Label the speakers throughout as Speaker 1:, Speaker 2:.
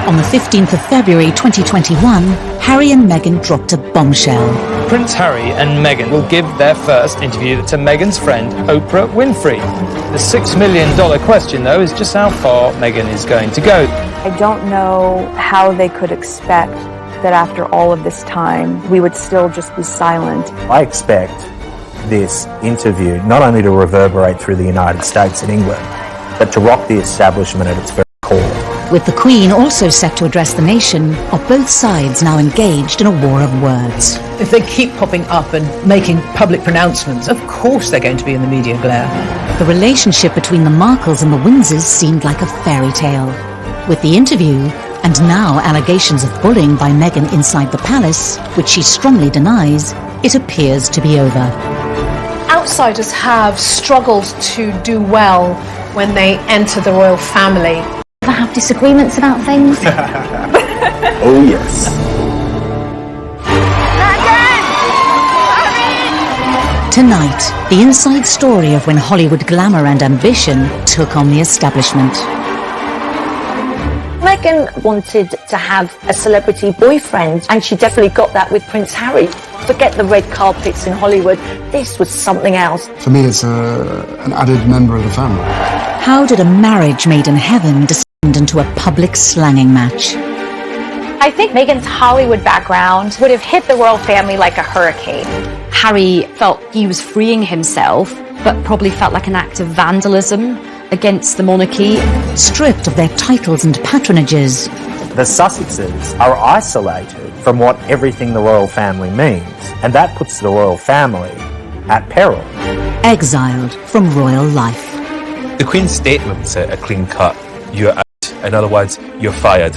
Speaker 1: On the 15th of February 2021, Harry and Meghan dropped a bombshell.
Speaker 2: Prince Harry and Meghan will give their first interview to Meghan's friend Oprah Winfrey. The $6 million question, though, is just how far Meghan is going to go.
Speaker 3: I don't know how they could expect that after all of this time, we would still just be silent.
Speaker 4: I expect this interview not only to reverberate through the United States and England, but to rock the establishment at its very core.
Speaker 1: With the Queen also set to address the nation, are both sides now engaged in a war of words?
Speaker 5: If they keep popping up and making public pronouncements, of course they're going to be in the media glare.
Speaker 1: The relationship between the Markles and the Windsors seemed like a fairy tale. With the interview, and now allegations of bullying by Meghan inside the palace, which she strongly denies, it appears to be over.
Speaker 6: Outsiders have struggled to do well when they enter the royal family.
Speaker 7: Ever have disagreements about things?
Speaker 4: Oh yes.
Speaker 1: Tonight, the inside story of when Hollywood glamour and ambition took on the establishment.
Speaker 7: Meghan wanted to have a celebrity boyfriend, and she definitely got that with Prince Harry. Forget the red carpets in Hollywood. This was something else.
Speaker 8: For me, it's an added member of the family.
Speaker 1: How did a marriage made in heaven descend into a public slanging match?
Speaker 9: I think Meghan's Hollywood background would have hit the royal family like a hurricane.
Speaker 10: Harry felt he was freeing himself, but probably felt like an act of vandalism against the monarchy.
Speaker 1: Stripped of their titles and patronages,
Speaker 4: The Sussexes are isolated from what everything the royal family means, and that puts the royal family at peril.
Speaker 1: exiled from royal life.
Speaker 11: The Queen's statement's a clean cut. You're out. In other words, you're fired.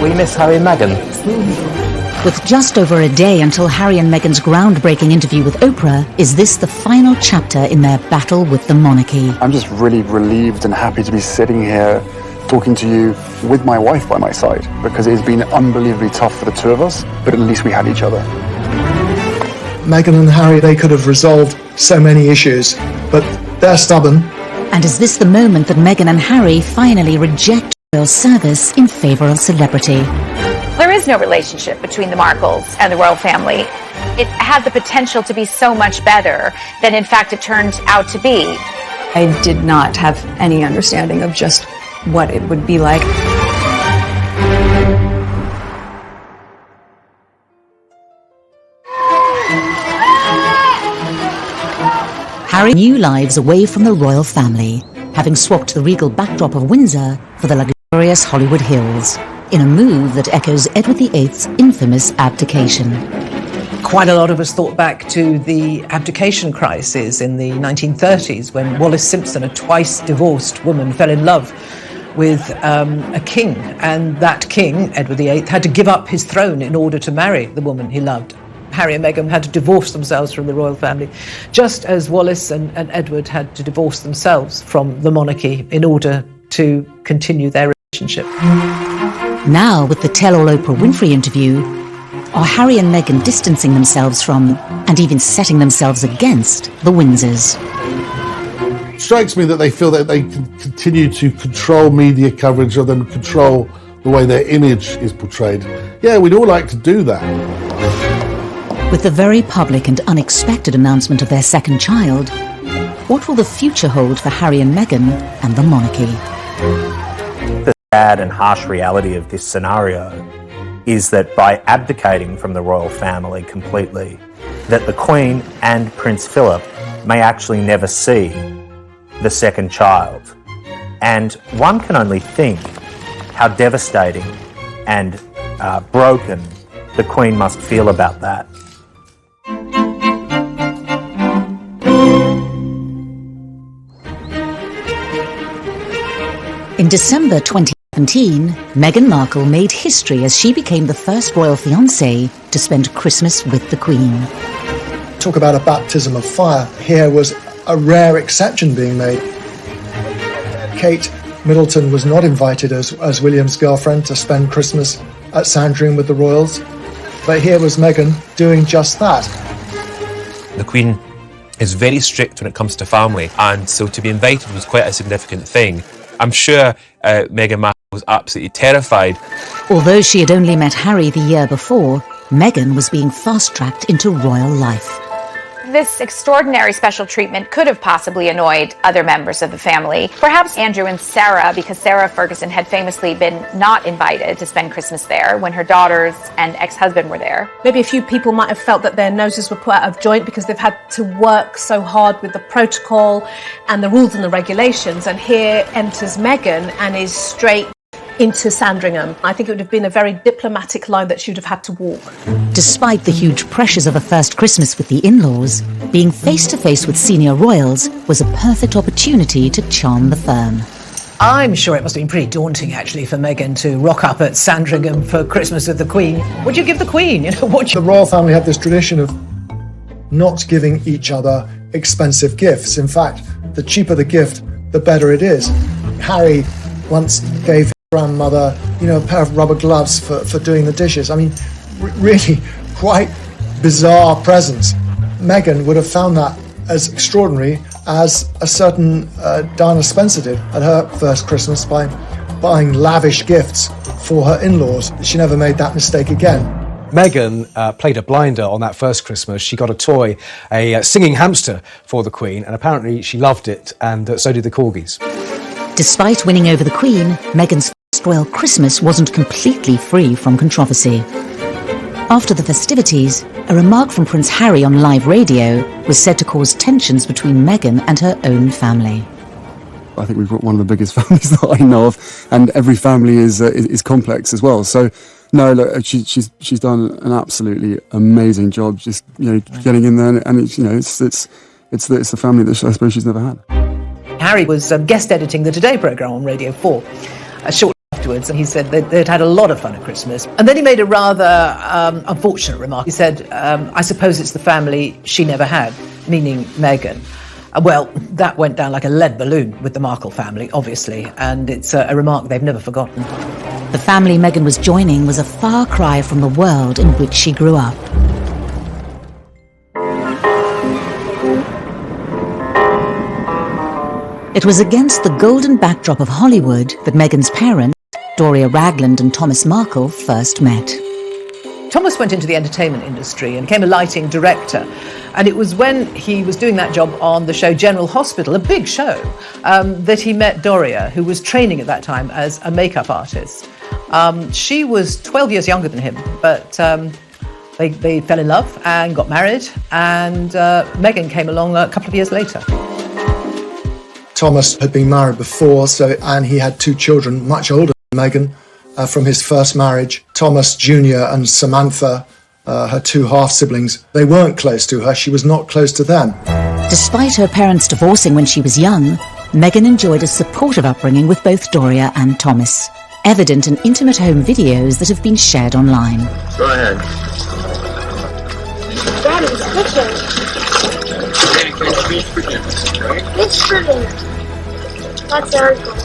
Speaker 4: We miss Harry and Meghan.
Speaker 1: With just over a day until Harry and Meghan's groundbreaking interview with Oprah, is this the final chapter in their battle with the monarchy?
Speaker 8: I'm just really relieved and happy to be sitting here talking to you with my wife by my side, because it's been unbelievably tough for the two of us, but at least we had each other.
Speaker 12: Meghan and Harry, they could have resolved so many issues, but they're stubborn.
Speaker 1: And is this the moment that Meghan and Harry finally reject royal service in favour of celebrity?
Speaker 9: There is no relationship between the Markles and the royal family. It had the potential to be so much better than in fact it turned out to be.
Speaker 3: I did not have any understanding of just what it would be like.
Speaker 1: Harry new lives away from the royal family, having swapped the regal backdrop of Windsor for the luxurious Hollywood Hills, in a move that echoes Edward VIII's infamous abdication.
Speaker 5: Quite a lot of us thought back to the abdication crisis in the 1930s, when Wallis Simpson, a twice divorced woman, fell in love with a king, and that king, Edward VIII, had to give up his throne in order to marry the woman he loved. Harry and Meghan had to divorce themselves from the royal family, just as Wallis and Edward had to divorce themselves from the monarchy in order to continue their relationship.
Speaker 1: Now, with the tell-all Oprah Winfrey interview, are Harry and Meghan distancing themselves from, and even setting themselves against, the Windsors?
Speaker 13: It strikes me that they feel that they can continue to control media coverage of them, control the way their image is portrayed. Yeah, we'd all like to do that.
Speaker 1: With the very public and unexpected announcement of their second child, what will the future hold for Harry and Meghan and the monarchy?
Speaker 4: The sad and harsh reality of this scenario is that by abdicating from the royal family completely, that the Queen and Prince Philip may actually never see the second child. And one can only think how devastating and broken the Queen must feel about that.
Speaker 1: In December 2017, Meghan Markle made history as she became the first royal fiancée to spend Christmas with the Queen.
Speaker 12: Talk about a baptism of fire. Here was a rare exception being made. Kate Middleton was not invited as William's girlfriend to spend Christmas at Sandringham with the royals, but here was Meghan doing just that.
Speaker 11: The Queen is very strict when it comes to family, and so to be invited was quite a significant thing. I'm sure Meghan Markle was absolutely terrified.
Speaker 1: Although she had only met Harry the year before, Meghan was being fast-tracked into royal life.
Speaker 9: This extraordinary special treatment could have possibly annoyed other members of the family. Perhaps Andrew and Sarah, because Sarah Ferguson had famously been not invited to spend Christmas there when her daughters and ex-husband were there.
Speaker 6: Maybe a few people might have felt that their noses were put out of joint because they've had to work so hard with the protocol and the rules and the regulations. And here enters Meghan and is straight into Sandringham. I think it would have been a very diplomatic line that she would have had to walk.
Speaker 1: Despite the huge pressures of a first Christmas with the in-laws, being face-to-face with senior royals was a perfect opportunity to charm the firm.
Speaker 5: I'm sure it must have been pretty daunting, actually, for Meghan to rock up at Sandringham for Christmas with the Queen. What'd you give the Queen?
Speaker 12: The royal family had this tradition of not giving each other expensive gifts. In fact, the cheaper the gift, the better it is. Harry once gave his grandmother, a pair of rubber gloves for doing the dishes. I mean, really quite bizarre presents. Meghan would have found that as extraordinary as a certain Diana Spencer did at her first Christmas by buying lavish gifts for her in-laws. She never made that mistake again.
Speaker 14: Meghan played a blinder on that first Christmas. She got a toy, a singing hamster for the Queen, and apparently she loved it, and so did the corgis.
Speaker 1: Despite winning over the Queen, Meghan's first royal Christmas wasn't completely free from controversy. After the festivities, a remark from Prince Harry on live radio was said to cause tensions between Meghan and her own family.
Speaker 8: I think we've got one of the biggest families that I know of, and every family is complex as well. So, no, look, she's done an absolutely amazing job, just getting in there, and it's the family that I suppose she's never had.
Speaker 5: Harry was guest editing the Today programme on Radio 4 shortly afterwards, and he said they'd had a lot of fun at Christmas. And then he made a rather unfortunate remark. He said, I suppose it's the family she never had, meaning Meghan. Well, that went down like a lead balloon with the Markle family, obviously, and it's a remark they've never forgotten.
Speaker 1: The family Meghan was joining was a far cry from the world in which she grew up. It was against the golden backdrop of Hollywood that Meghan's parents, Doria Ragland and Thomas Markle, first met.
Speaker 5: Thomas went into the entertainment industry and became a lighting director. And it was when he was doing that job on the show General Hospital, a big show, that he met Doria, who was training at that time as a makeup artist. She was 12 years younger than him, but they fell in love and got married, and Meghan came along a couple of years later.
Speaker 12: Thomas had been married before, and he had 2 children, much older than Meghan, from his first marriage. Thomas Jr. and Samantha, her 2 half-siblings, they weren't close to her. She was not close to them.
Speaker 1: Despite her parents divorcing when she was young, Meghan enjoyed a supportive upbringing with both Doria and Thomas, evident in intimate home videos that have been shared online.
Speaker 15: Go ahead.
Speaker 16: Daddy's cooking.
Speaker 15: Daddy cooks beef for dinner, right?
Speaker 16: It's for dinner. That's our goal.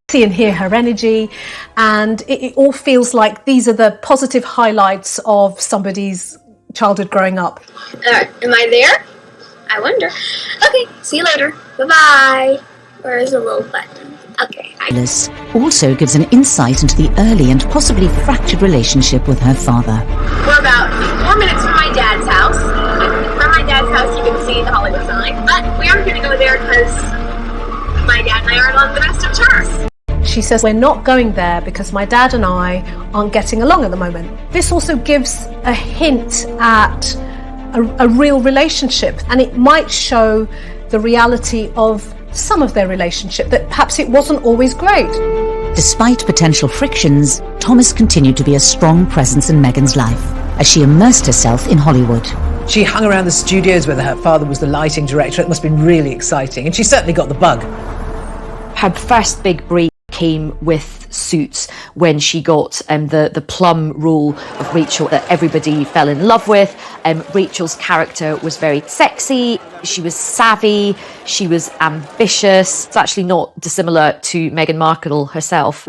Speaker 6: See and hear her energy, and it all feels like these are the positive highlights of somebody's childhood growing up.
Speaker 16: Am I there? I wonder. Okay, see you later. Bye-bye. Where is the little button? Okay.
Speaker 1: Alice also gives an insight into the early and possibly fractured relationship with her father.
Speaker 16: We're about 4 minutes from my dad's house. From my dad's house, you can see the Hollywood sign, but we aren't going to go there because my dad and I aren't on the best of terms.
Speaker 6: She says, we're not going there because my dad and I aren't getting along at the moment. This also gives a hint at a real relationship, and it might show the reality of some of their relationship, that perhaps it wasn't always great.
Speaker 1: Despite potential frictions, Thomas continued to be a strong presence in Meghan's life as she immersed herself in Hollywood.
Speaker 5: She hung around the studios where her father was the lighting director. It must have been really exciting, and she certainly got the bug.
Speaker 10: Her first big break came with Suits, when she got the plum role of Rachel that everybody fell in love with. Rachel's character was very sexy, she was savvy, she was ambitious. It's actually not dissimilar to Meghan Markle herself.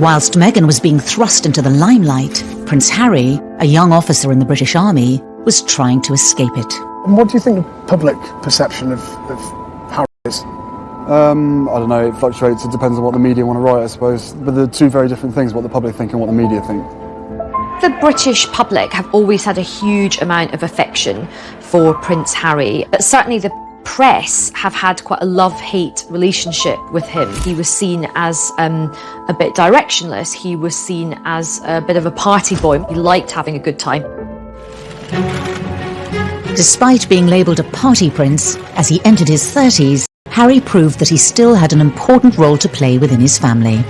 Speaker 1: Whilst Meghan was being thrust into the limelight, Prince Harry, a young officer in the British Army, was trying to escape it.
Speaker 17: And what do you think the public perception of Harry is?
Speaker 8: I don't know, it fluctuates, it depends on what the media want to write, I suppose. But they're two very different things, what the public think and what the media think.
Speaker 10: The British public have always had a huge amount of affection for Prince Harry, but certainly the press have had quite a love-hate relationship with him. He was seen as a bit directionless, he was seen as a bit of a party boy, he liked having a good time.
Speaker 1: Despite being labelled a party prince, as he entered his 30s, Harry proved that he still had an important role to play within his family.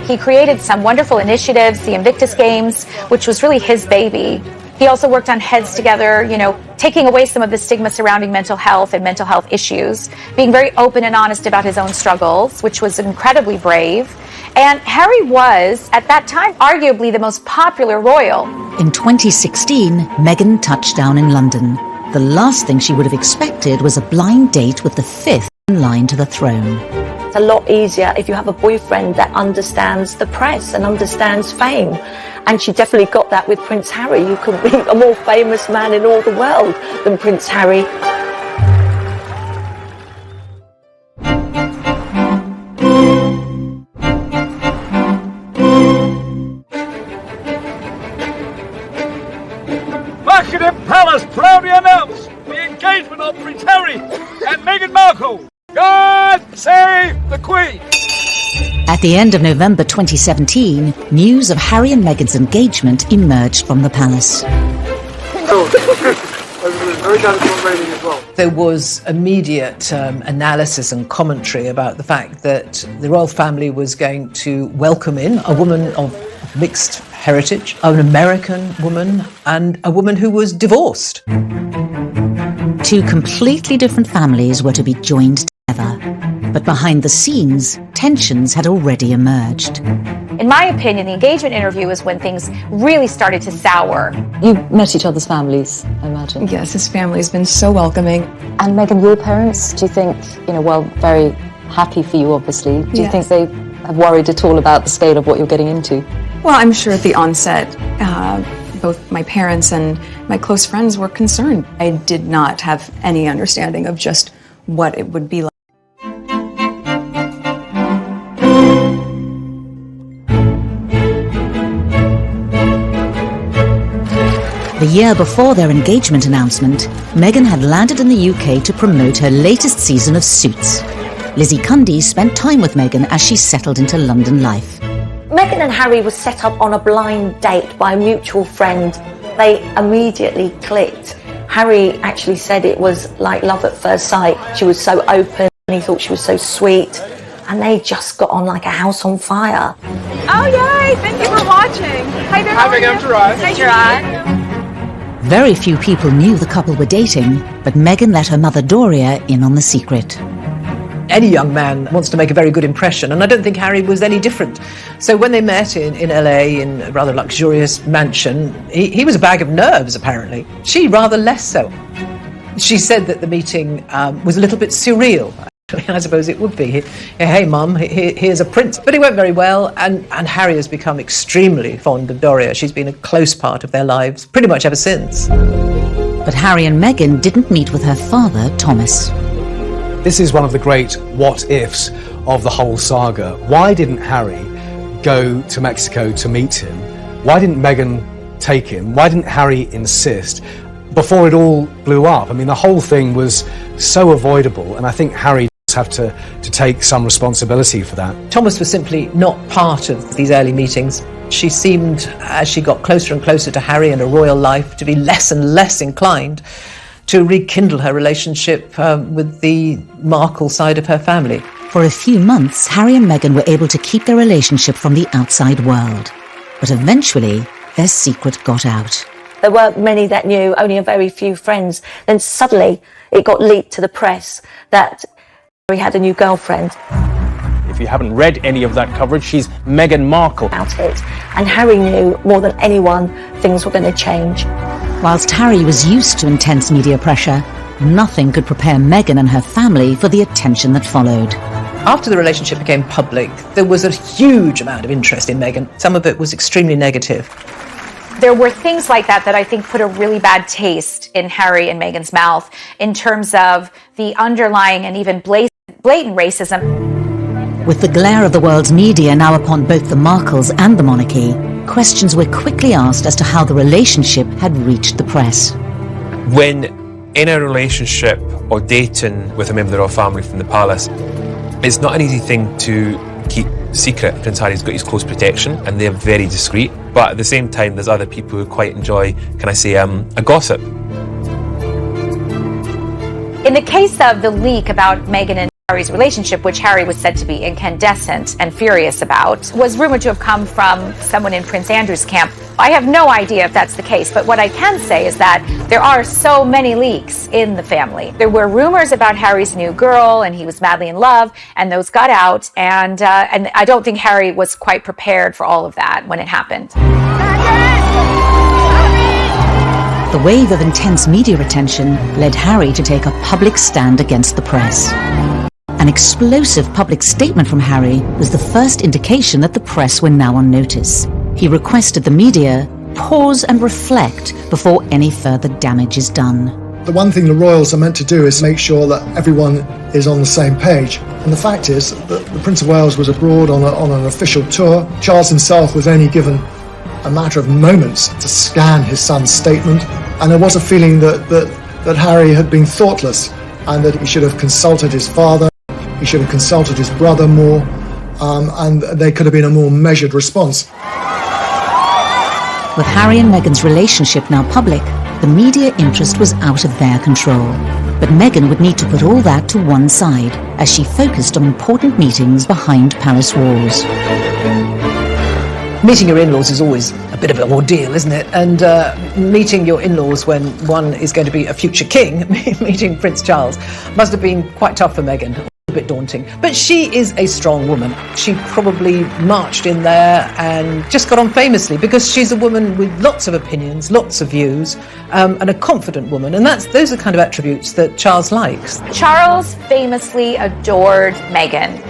Speaker 9: He created some wonderful initiatives, the Invictus Games, which was really his baby. He also worked on Heads Together, taking away some of the stigma surrounding mental health and mental health issues, being very open and honest about his own struggles, which was incredibly brave. And Harry was, at that time, arguably the most popular royal.
Speaker 1: In 2016, Meghan touched down in London. The last thing she would have expected was a blind date with the fifth in line to the throne.
Speaker 7: It's a lot easier if you have a boyfriend that understands the press and understands fame. And she definitely got that with Prince Harry. You couldn't be a more famous man in all the world than Prince Harry.
Speaker 18: Buckingham Palace proudly announce the engagement of Prince Harry and Meghan Markle. God save the Queen!
Speaker 1: At the end of November 2017, news of Harry and Meghan's engagement emerged from the palace.
Speaker 5: There was immediate analysis and commentary about the fact that the royal family was going to welcome in a woman of mixed heritage, an American woman, and a woman who was divorced.
Speaker 1: Two completely different families were to be joined together. But behind the scenes, tensions had already emerged.
Speaker 9: In my opinion, the engagement interview was when things really started to sour.
Speaker 19: You met each other's families, I imagine.
Speaker 20: Yes, his family has been so welcoming.
Speaker 19: And Meghan, your parents, do you think, very happy for you, obviously. Do you think they have worried at all about the scale of what you're getting into?
Speaker 20: Well, I'm sure at the onset, both my parents and my close friends were concerned. I did not have any understanding of just what it would be like.
Speaker 1: The year before their engagement announcement, Meghan had landed in the UK to promote her latest season of Suits. Lizzie Cundy spent time with Meghan as she settled into London life.
Speaker 7: Meghan and Harry were set up on a blind date by a mutual friend. They immediately clicked. Harry actually said it was like love at first sight. She was so open, and he thought she was so sweet. And they just got on like a house on fire.
Speaker 16: Oh, yay! Thank you for watching. Hi there.
Speaker 18: Hi, Meghan. I'm Gerard.
Speaker 16: Hi, Gerard.
Speaker 1: Very few people knew the couple were dating, but Meghan let her mother Doria in on the secret.
Speaker 5: Any young man wants to make a very good impression, and I don't think Harry was any different. So when they met in LA in a rather luxurious mansion, he was a bag of nerves, apparently. She rather less so. She said that the meeting was a little bit surreal. I suppose it would be. Hey, Mum, here's a prince. But it went very well, and Harry has become extremely fond of Doria. She's been a close part of their lives pretty much ever since.
Speaker 1: But Harry and Meghan didn't meet with her father, Thomas.
Speaker 14: This is one of the great what-ifs of the whole saga. Why didn't Harry go to Mexico to meet him? Why didn't Meghan take him? Why didn't Harry insist? Before it all blew up. I mean, the whole thing was so avoidable, and I think Harry does have to take some responsibility for that.
Speaker 5: Thomas was simply not part of these early meetings. She seemed, as she got closer and closer to Harry and a royal life, to be less and less inclined to rekindle her relationship with the Markle side of her family.
Speaker 1: For a few months, Harry and Meghan were able to keep their relationship from the outside world. But eventually, their secret got out.
Speaker 7: There weren't many that knew, only a very few friends. Then suddenly it got leaked to the press that Harry had a new girlfriend.
Speaker 21: If you haven't read any of that coverage, she's Meghan Markle.
Speaker 7: About it. And Harry knew more than anyone things were going to change.
Speaker 1: Whilst Harry was used to intense media pressure, nothing could prepare Meghan and her family for the attention that followed.
Speaker 5: After the relationship became public, there was a huge amount of interest in Meghan. Some of it was extremely negative.
Speaker 9: There were things like that I think put a really bad taste in Harry and Meghan's mouth in terms of the underlying and even blatant racism.
Speaker 1: With the glare of the world's media now upon both the Markles and the monarchy, questions were quickly asked as to how the relationship had reached the press.
Speaker 11: When in a relationship or dating with a member of the royal family from the palace, it's not an easy thing to keep secret. Prince Harry's got his close protection and they're very discreet, but at the same time there's other people who quite enjoy, can I say, a gossip.
Speaker 9: In the case of the leak about Meghan and Harry's relationship, which Harry was said to be incandescent and furious about, was rumored to have come from someone in Prince Andrew's camp. I have no idea if that's the case, but what I can say is that there are so many leaks in the family. There were rumors about Harry's new girl, and he was madly in love, and those got out, and I don't think Harry was quite prepared for all of that when it happened.
Speaker 1: The wave of intense media attention led Harry to take a public stand against the press. An explosive public statement from Harry was the first indication that the press were now on notice. He requested the media pause and reflect before any further damage is done.
Speaker 12: The one thing the royals are meant to do is make sure that everyone is on the same page. And the fact is that the Prince of Wales was abroad on an official tour. Charles himself was only given a matter of moments to scan his son's statement. And there was a feeling that Harry had been thoughtless and that he should have consulted his father, he should have consulted his brother more, and there could have been a more measured response.
Speaker 1: With Harry and Meghan's relationship now public, the media interest was out of their control. But Meghan would need to put all that to one side as she focused on important meetings behind palace walls.
Speaker 5: Meeting your in-laws is always a bit of an ordeal, isn't it? And meeting your in-laws when one is going to be a future king, meeting Prince Charles, must have been quite tough for Meghan. A bit daunting. But she is a strong woman. She probably marched in there and just got on famously because she's a woman with lots of opinions, lots of views, and a confident woman. And those are the kind of attributes that Charles likes.
Speaker 9: Charles famously adored Meghan.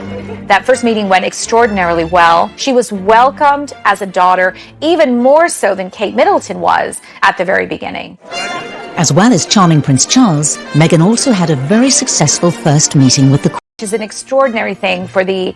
Speaker 9: That first meeting went extraordinarily well. She was welcomed as a daughter, even more so than Kate Middleton was at the very beginning.
Speaker 1: As well as charming Prince Charles, Meghan also had a very successful first meeting with the Queen.
Speaker 9: Which is an extraordinary thing for the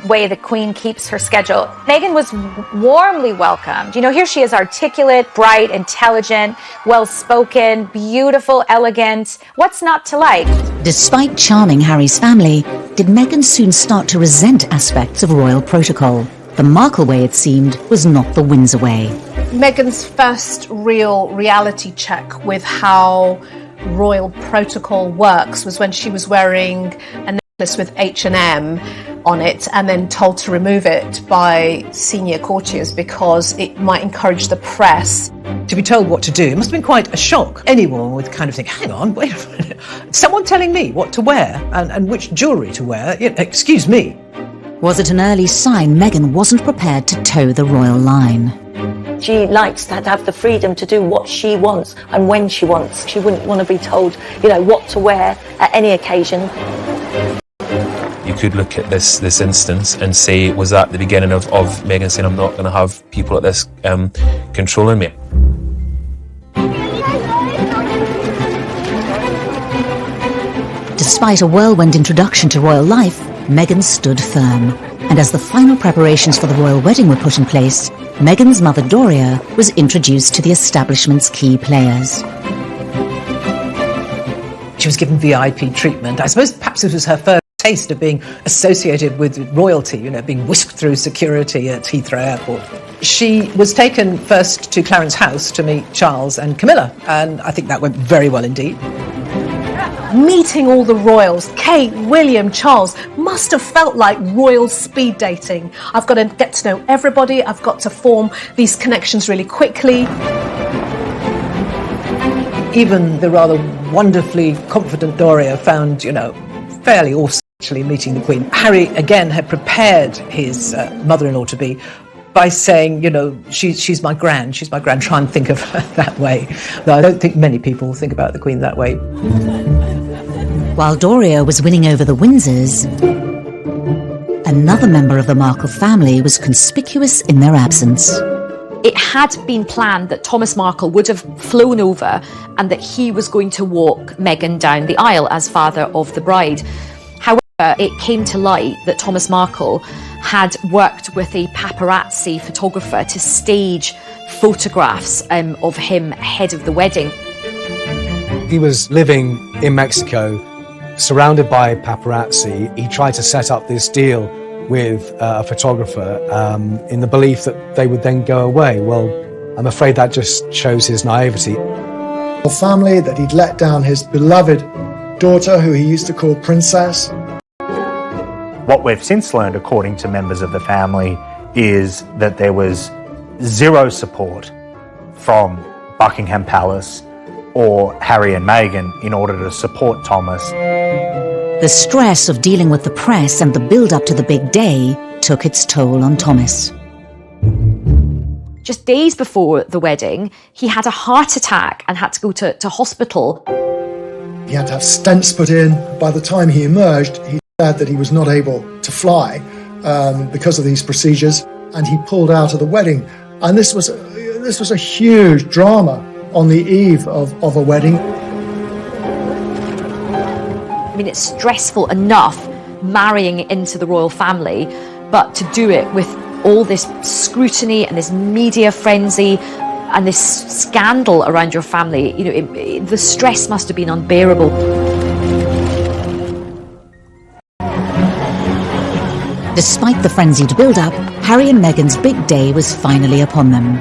Speaker 9: way the Queen keeps her schedule. Meghan was warmly welcomed. You know, here she is, articulate, bright, intelligent, well-spoken, beautiful, elegant. What's not to like?
Speaker 1: Despite charming Harry's family, did Meghan soon start to resent aspects of royal protocol? The Markle way, it seemed, was not the Windsor way.
Speaker 6: Meghan's first real reality check with how royal protocol works was when she was wearing a necklace with H&M on it and then told to remove it by senior courtiers because it might encourage the press.
Speaker 5: To be told what to do must have been quite a shock. Anyone would kind of think, hang on, wait a minute, someone telling me what to wear and which jewellery to wear, excuse me.
Speaker 1: Was it an early sign Meghan wasn't prepared to toe the royal line?
Speaker 7: She likes to have the freedom to do what she wants and when she wants. She wouldn't want to be told, what to wear at any occasion.
Speaker 11: You could look at this instance and say, was that the beginning of Meghan saying, I'm not going to have people like this controlling me?
Speaker 1: Despite a whirlwind introduction to royal life, Meghan stood firm. And as the final preparations for the royal wedding were put in place, Meghan's mother Doria was introduced to the establishment's key players.
Speaker 5: She was given VIP treatment. I suppose perhaps it was her first taste of being associated with royalty, being whisked through security at Heathrow Airport. She was taken first to Clarence House to meet Charles and Camilla, and I think that went very well indeed.
Speaker 6: Meeting all the royals, Kate, William, Charles, must have felt like royal speed dating. I've got to get to know everybody, I've got to form these connections really quickly.
Speaker 5: Even the rather wonderfully confident Doria found, fairly awesome actually meeting the Queen. Harry, again, had prepared his mother-in-law-to-be by saying, she's my gran, try and think of her that way. Though I don't think many people think about the Queen that way.
Speaker 1: While Doria was winning over the Windsors, another member of the Markle family was conspicuous in their absence.
Speaker 10: It had been planned that Thomas Markle would have flown over and that he was going to walk Meghan down the aisle as father of the bride. However, it came to light that Thomas Markle had worked with a paparazzi photographer to stage photographs of him ahead of the wedding.
Speaker 14: He was living in Mexico, surrounded by paparazzi. He tried to set up this deal with a photographer in the belief that they would then go away. Well, I'm afraid that just shows his naivety.
Speaker 12: A family that he'd let down his beloved daughter, who he used to call Princess.
Speaker 4: What we've since learned, according to members of the family, is that there was zero support from Buckingham Palace or Harry and Meghan in order to support Thomas.
Speaker 1: The stress of dealing with the press and the build-up to the big day took its toll on Thomas.
Speaker 10: Just days before the wedding, he had a heart attack and had to go to hospital.
Speaker 12: He had to have stents put in. By the time he emerged, he said that he was not able to fly because of these procedures, and he pulled out of the wedding. And this was a huge drama on the eve of a wedding.
Speaker 10: I mean, it's stressful enough marrying into the royal family, but to do it with all this scrutiny and this media frenzy and this scandal around your family, you know, the stress must have been unbearable.
Speaker 1: Despite the frenzied build-up, Harry and Meghan's big day was finally upon them.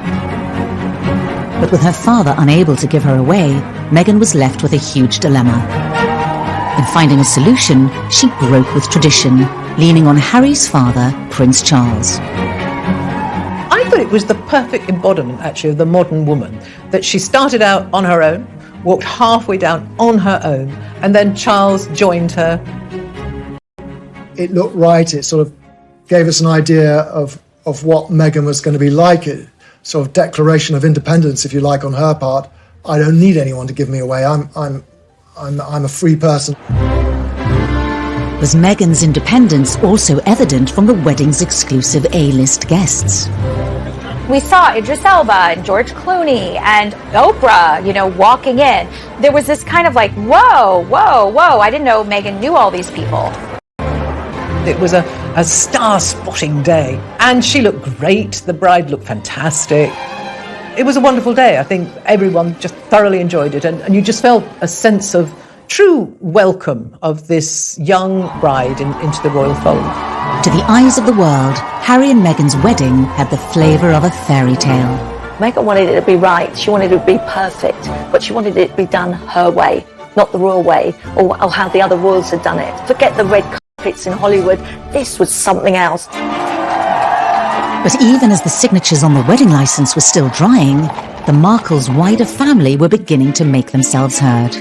Speaker 1: But with her father unable to give her away, Meghan was left with a huge dilemma. In finding a solution, she broke with tradition, leaning on Harry's father, Prince Charles.
Speaker 5: I thought it was the perfect embodiment, actually, of the modern woman, that she started out on her own, walked halfway down on her own, and then Charles joined her.
Speaker 12: It looked right. It sort of gave us an idea of what Meghan was going to be like. A sort of declaration of independence, if you like, on her part. I don't need anyone to give me away. I'm a free person.
Speaker 1: Was Meghan's independence also evident from the wedding's exclusive A-list guests?
Speaker 9: We saw Idris Elba and George Clooney and Oprah, you know, walking in. There was this kind of like, whoa, whoa, whoa. I didn't know Meghan knew all these people.
Speaker 5: It was a star-spotting day, and she looked great. The bride looked fantastic. It was a wonderful day. I think everyone just thoroughly enjoyed it, and you just felt a sense of true welcome of this young bride into the royal fold.
Speaker 1: To the eyes of the world, Harry and Meghan's wedding had the flavour of a fairy tale.
Speaker 7: Meghan wanted it to be right. She wanted it to be perfect, but she wanted it to be done her way, not the royal way, or how the other royals had done it. Forget the red carpets in Hollywood. This was something else.
Speaker 1: But even as the signatures on the wedding licence were still drying, the Markles' wider family were beginning to make themselves heard.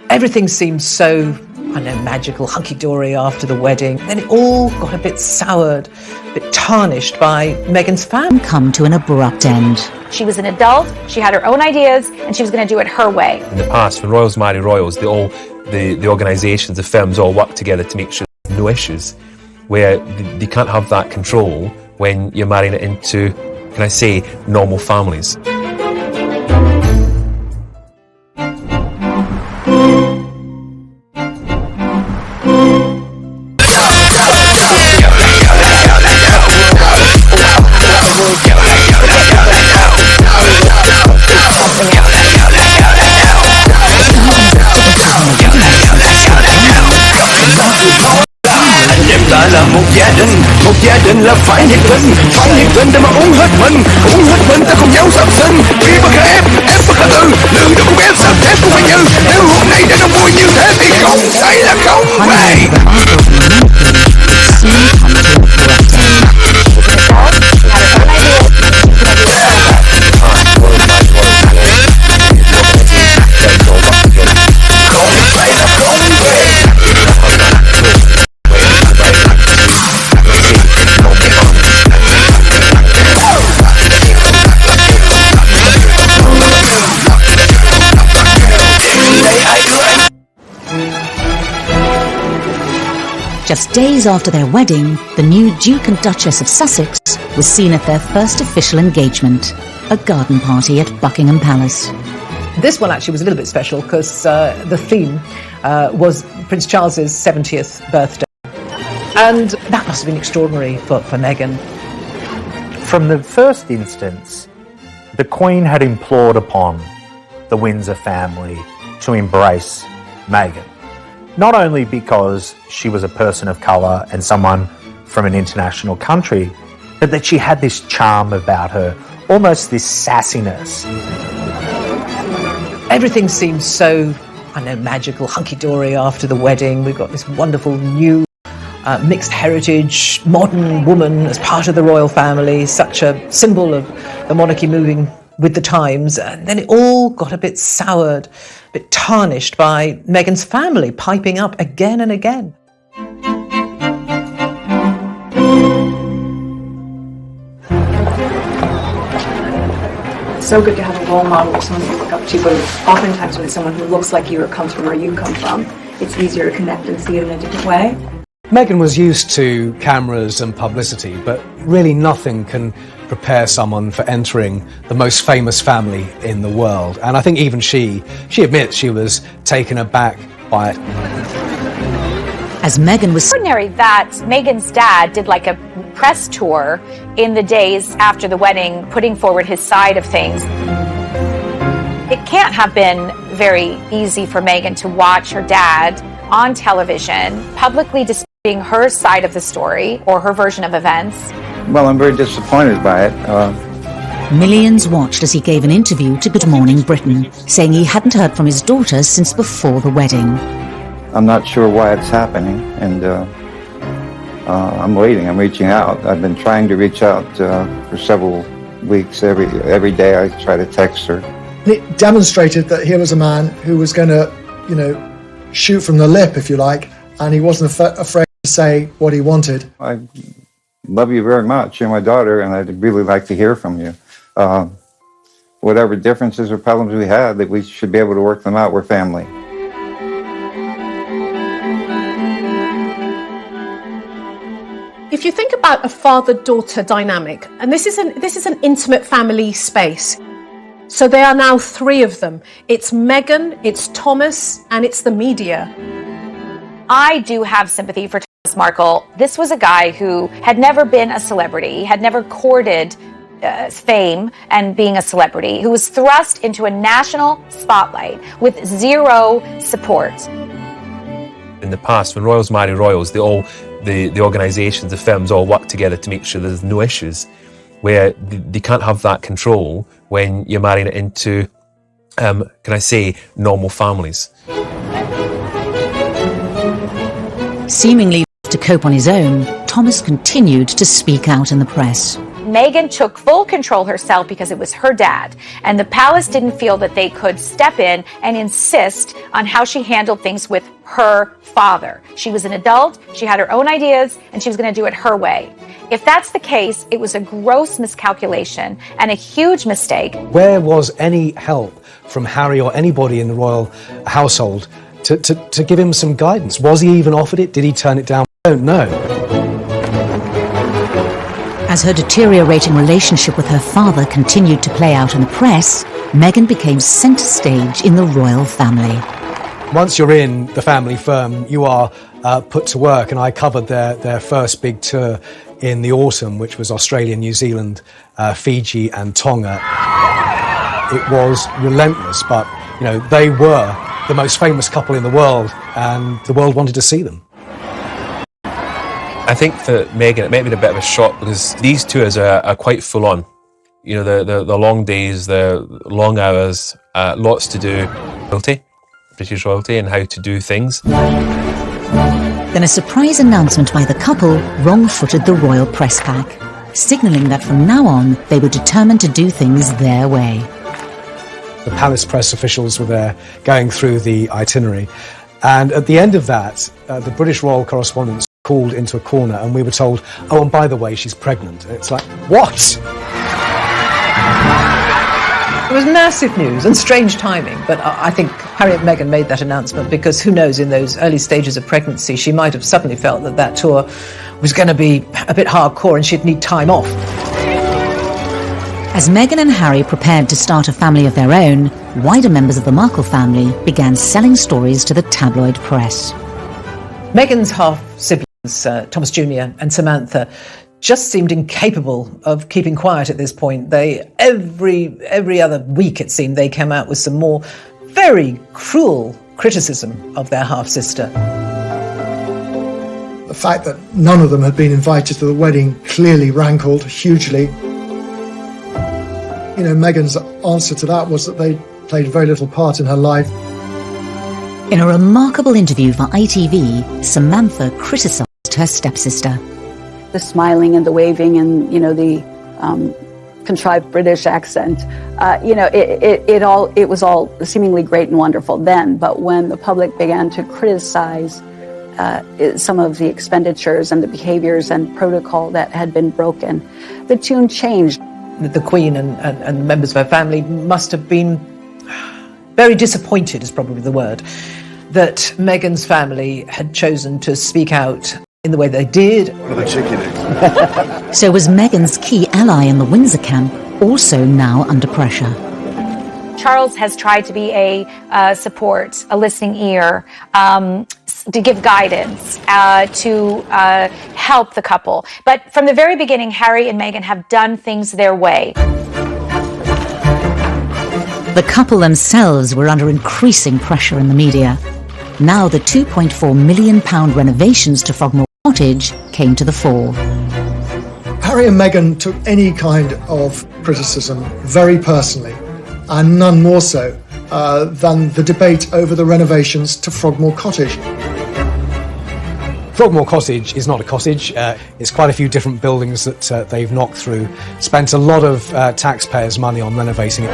Speaker 5: Everything seemed so, I don't know, magical, hunky-dory after the wedding. Then it all got a bit soured, a bit tarnished by Meghan's family.
Speaker 1: Come to an abrupt end.
Speaker 9: She was an adult, she had her own ideas, and she was going to do it her way.
Speaker 11: In the past, when royals marry royals, the organisations, the firms all work together to make sure there's no issues, where they can't have that control when you're marrying it into, can I say, normal families.
Speaker 18: Ta là một gia đình là phải nhiệt tình để mà uống hết mình ta cùng nhau sắp sinh khi bất khả ép bất khả tư lương được cũng ép sắp thép cũng phải như nếu hôm nay đã đông vui như thế thì không phải là không về.
Speaker 1: Just days after their wedding, the new Duke and Duchess of Sussex was seen at their first official engagement, a garden party at Buckingham Palace.
Speaker 5: This one actually was a little bit special because the theme was Prince Charles's 70th birthday. And that must have been extraordinary for Meghan.
Speaker 4: From the first instance, the Queen had implored upon the Windsor family to embrace Meghan. Not only because she was a person of colour and someone from an international country, but that she had this charm about her, almost this sassiness.
Speaker 5: Everything seems so, magical, hunky-dory after the wedding. We've got this wonderful new mixed heritage, modern woman as part of the royal family, such a symbol of the monarchy moving with the times. And then it all got a bit soured, a bit tarnished by Meghan's family piping up again and again.
Speaker 20: So good to have a role model or someone to look up to, but oftentimes when it's someone who looks like you or comes from where you come from, it's easier to connect and see it in a different way.
Speaker 14: Meghan was used to cameras and publicity, but really nothing can prepare someone for entering the most famous family in the world. And I think even she admits she was taken aback by it.
Speaker 1: As Meghan was
Speaker 9: extraordinary that Meghan's dad did like a press tour in the days after the wedding, putting forward his side of things. It can't have been very easy for Meghan to watch her dad on television, publicly displaying her side of the story or her version of events.
Speaker 2: Well, I'm very disappointed by it.
Speaker 1: Millions watched as he gave an interview to Good Morning Britain, saying he hadn't heard from his daughter since before the wedding.
Speaker 2: I'm not sure why it's happening, and I'm waiting. I'm reaching out. I've been trying to reach out for several weeks. Every day I try to text her.
Speaker 12: It demonstrated that here was a man who was going to, shoot from the lip, if you like, and he wasn't afraid to say what he wanted.
Speaker 2: I love you very much. You're my daughter, and I'd really like to hear from you. Whatever differences or problems we had, that we should be able to work them out. We're family.
Speaker 6: If you think about a father-daughter dynamic, and this is an intimate family space. So there are now three of them. It's Meghan, it's Thomas, and it's the media.
Speaker 9: I do have sympathy for Thomas Markle. This was a guy who had never been a celebrity, had never courted fame and being a celebrity, who was thrust into a national spotlight with zero support.
Speaker 11: In the past, when royals marry royals, the organisations, the firms all work together to make sure there's no issues, where they can't have that control when you're marrying it into, normal families.
Speaker 1: Seemingly to cope on his own, Thomas continued to speak out in the press.
Speaker 9: Meghan took full control herself because it was her dad, and the palace didn't feel that they could step in and insist on how she handled things with her father. She was an adult, she had her own ideas, and she was going to do it her way. If that's the case, it was a gross miscalculation and a huge mistake.
Speaker 14: Where was any help from Harry or anybody in the royal household to give him some guidance? Was he even offered it? Did he turn it down? I don't know.
Speaker 1: As her deteriorating relationship with her father continued to play out in the press, Meghan became centre stage in the royal family.
Speaker 14: Once you're in the family firm, you are put to work, and I covered their first big tour in the autumn, which was Australia, New Zealand, Fiji and Tonga. It was relentless, but they were the most famous couple in the world, and the world wanted to see them.
Speaker 11: I think for Meghan, it might have been a bit of a shock because these tours are quite full on. The long days, the long hours, lots to do. British royalty and how to do things.
Speaker 1: Then a surprise announcement by the couple wrong-footed the royal press pack, signalling that from now on they were determined to do things their way.
Speaker 14: The palace press officials were there going through the itinerary, and at the end of that, the British royal correspondents called into a corner and we were told, oh, and by the way, she's pregnant. It's like, what?
Speaker 5: It was massive news and strange timing, but I think Harry and Meghan made that announcement because who knows, in those early stages of pregnancy, she might have suddenly felt that that tour was going to be a bit hardcore and she'd need time off.
Speaker 1: As Meghan and Harry prepared to start a family of their own, wider members of the Markle family began selling stories to the tabloid press.
Speaker 5: Meghan's half-siblings, Thomas Jr. and Samantha, just seemed incapable of keeping quiet at this point. They, every other week it seemed, they came out with some more very cruel criticism of their half-sister.
Speaker 12: The fact that none of them had been invited to the wedding clearly rankled hugely. You know, Meghan's answer to that was that they played very little part in her life.
Speaker 1: In a remarkable interview for ITV, Samantha criticised her stepsister.
Speaker 3: The smiling and the waving and, you know, the contrived British accent, you know, it was all seemingly great and wonderful then, but when the public began to criticize some of the expenditures and the behaviors and protocol that had been broken, the tune changed.
Speaker 5: The Queen and members of her family must have been very disappointed, is probably the word, that Meghan's family had chosen to speak out in the way they did.
Speaker 15: What are the chicken eggs?
Speaker 1: So was Meghan's key ally in the Windsor camp also now under pressure?
Speaker 9: Charles has tried to be a support, a listening ear, to give guidance, to help the couple. But from the very beginning, Harry and Meghan have done things their way.
Speaker 1: The couple themselves were under increasing pressure in the media. Now the £2.4 million renovations to Frogmore Cottage came to the fore.
Speaker 12: Harry and Meghan took any kind of criticism very personally, and none more so than the debate over the renovations to Frogmore Cottage.
Speaker 14: Frogmore Cottage is not a cottage. It's quite a few different buildings that they've knocked through. Spent a lot of taxpayers' money on renovating it.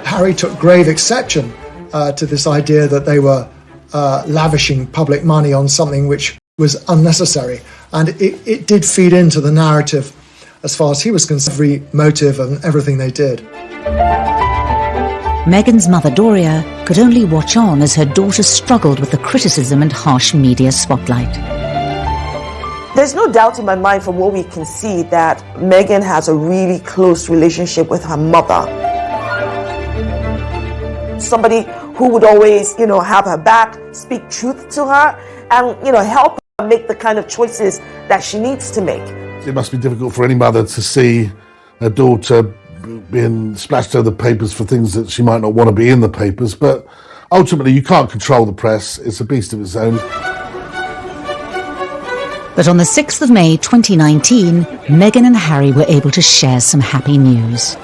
Speaker 12: Harry took grave exception to this idea that they were lavishing public money on something which was unnecessary. And it did feed into the narrative, as far as he was concerned, every motive and everything they did.
Speaker 1: Meghan's mother Doria could only watch on as her daughter struggled with the criticism and harsh media spotlight.
Speaker 22: There's no doubt in my mind from what we can see that Meghan has a really close relationship with her mother. Somebody who would always, you know, have her back, speak truth to her, and, you know, help her make the kind of choices that she needs to make.
Speaker 13: It must be difficult for any mother to see her daughter being splashed over the papers for things that she might not want to be in the papers, but ultimately you can't control the press. It's a beast of its own.
Speaker 1: But on the 6th of May 2019, Meghan and Harry were able to share some happy news.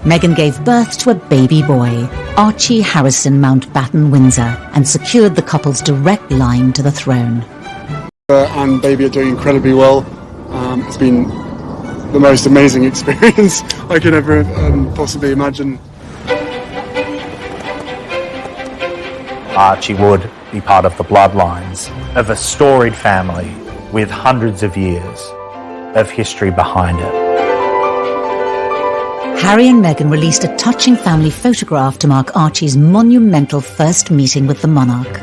Speaker 1: Meghan gave birth to a baby boy, Archie Harrison Mountbatten Windsor, and secured the couple's direct line to the throne.
Speaker 8: And baby are doing incredibly well. It's been the most amazing experience I could ever possibly imagine.
Speaker 4: Archie would be part of the bloodlines of a storied family with hundreds of years of history behind it.
Speaker 1: Harry and Meghan released a touching family photograph to mark Archie's monumental first meeting with the monarch.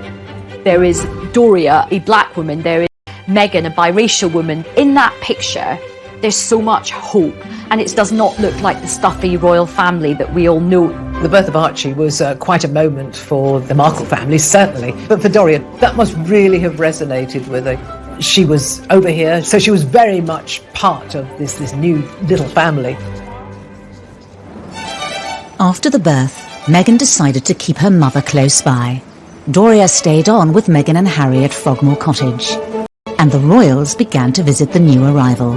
Speaker 10: There is Doria, a black woman. There is Meghan, a biracial woman. In that picture, there's so much hope, and it does not look like the stuffy royal family that we all know.
Speaker 5: The birth of Archie was quite a moment for the Markle family, certainly. But for Doria, that must really have resonated with her. She was over here, so she was very much part of this new little family.
Speaker 1: After the birth, Meghan decided to keep her mother close by. Doria stayed on with Meghan and Harry at Frogmore Cottage, and the royals began to visit the new arrival.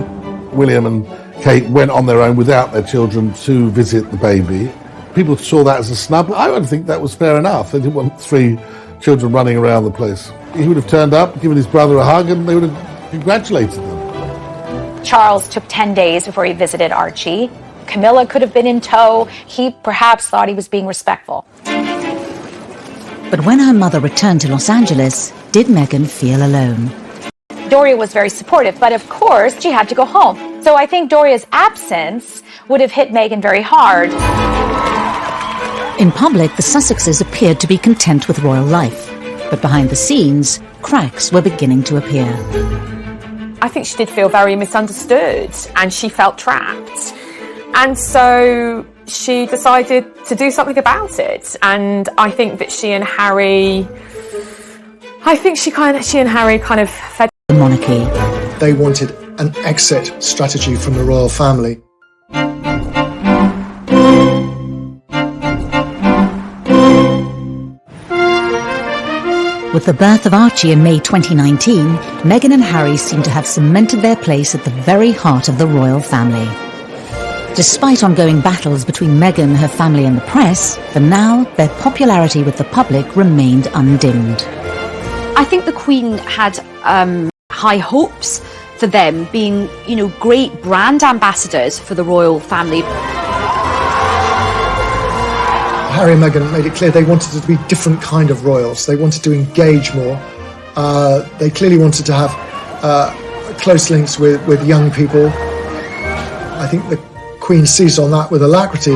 Speaker 13: William and Kate went on their own without their children to visit the baby. People saw that as a snub. I don't think that was fair enough. They didn't want 3 children running around the place. He would have turned up, given his brother a hug, and they would have congratulated them.
Speaker 9: Charles took 10 days before he visited Archie. Camilla could have been in tow. He perhaps thought he was being respectful.
Speaker 1: But when her mother returned to Los Angeles, did Meghan feel alone?
Speaker 9: Doria was very supportive, but of course she had to go home. So I think Doria's absence would have hit Meghan very hard.
Speaker 1: In public, the Sussexes appeared to be content with royal life, but behind the scenes, cracks were beginning to appear.
Speaker 17: I think she did feel very misunderstood and she felt trapped. And so she decided to do something about it. And I think that she and Harry kind of fed
Speaker 1: the monarchy.
Speaker 12: They wanted an exit strategy from the royal family.
Speaker 1: With the birth of Archie in May 2019, Meghan and Harry seem to have cemented their place at the very heart of the royal family. Despite ongoing battles between Meghan, her family and the press, for now, their popularity with the public remained undimmed.
Speaker 10: I think the Queen had high hopes for them being, great brand ambassadors for the royal family.
Speaker 12: Harry and Meghan made it clear they wanted to be different kind of royals. They wanted to engage more. They clearly wanted to have close links with young people. I think the Queen seized on that with alacrity.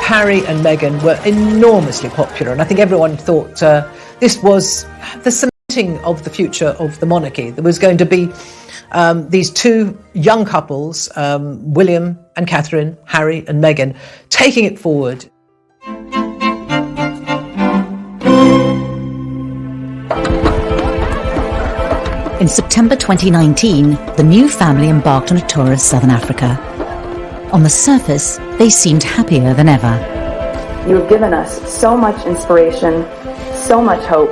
Speaker 5: Harry and Meghan were enormously popular, and I think everyone thought this was the cementing of the future of the monarchy. There was going to be these two young couples, William and Catherine, Harry and Meghan, taking it forward.
Speaker 1: In September 2019, the new family embarked on a tour of Southern Africa. On the surface, they seemed happier than ever.
Speaker 19: You have given us so much inspiration, so much hope,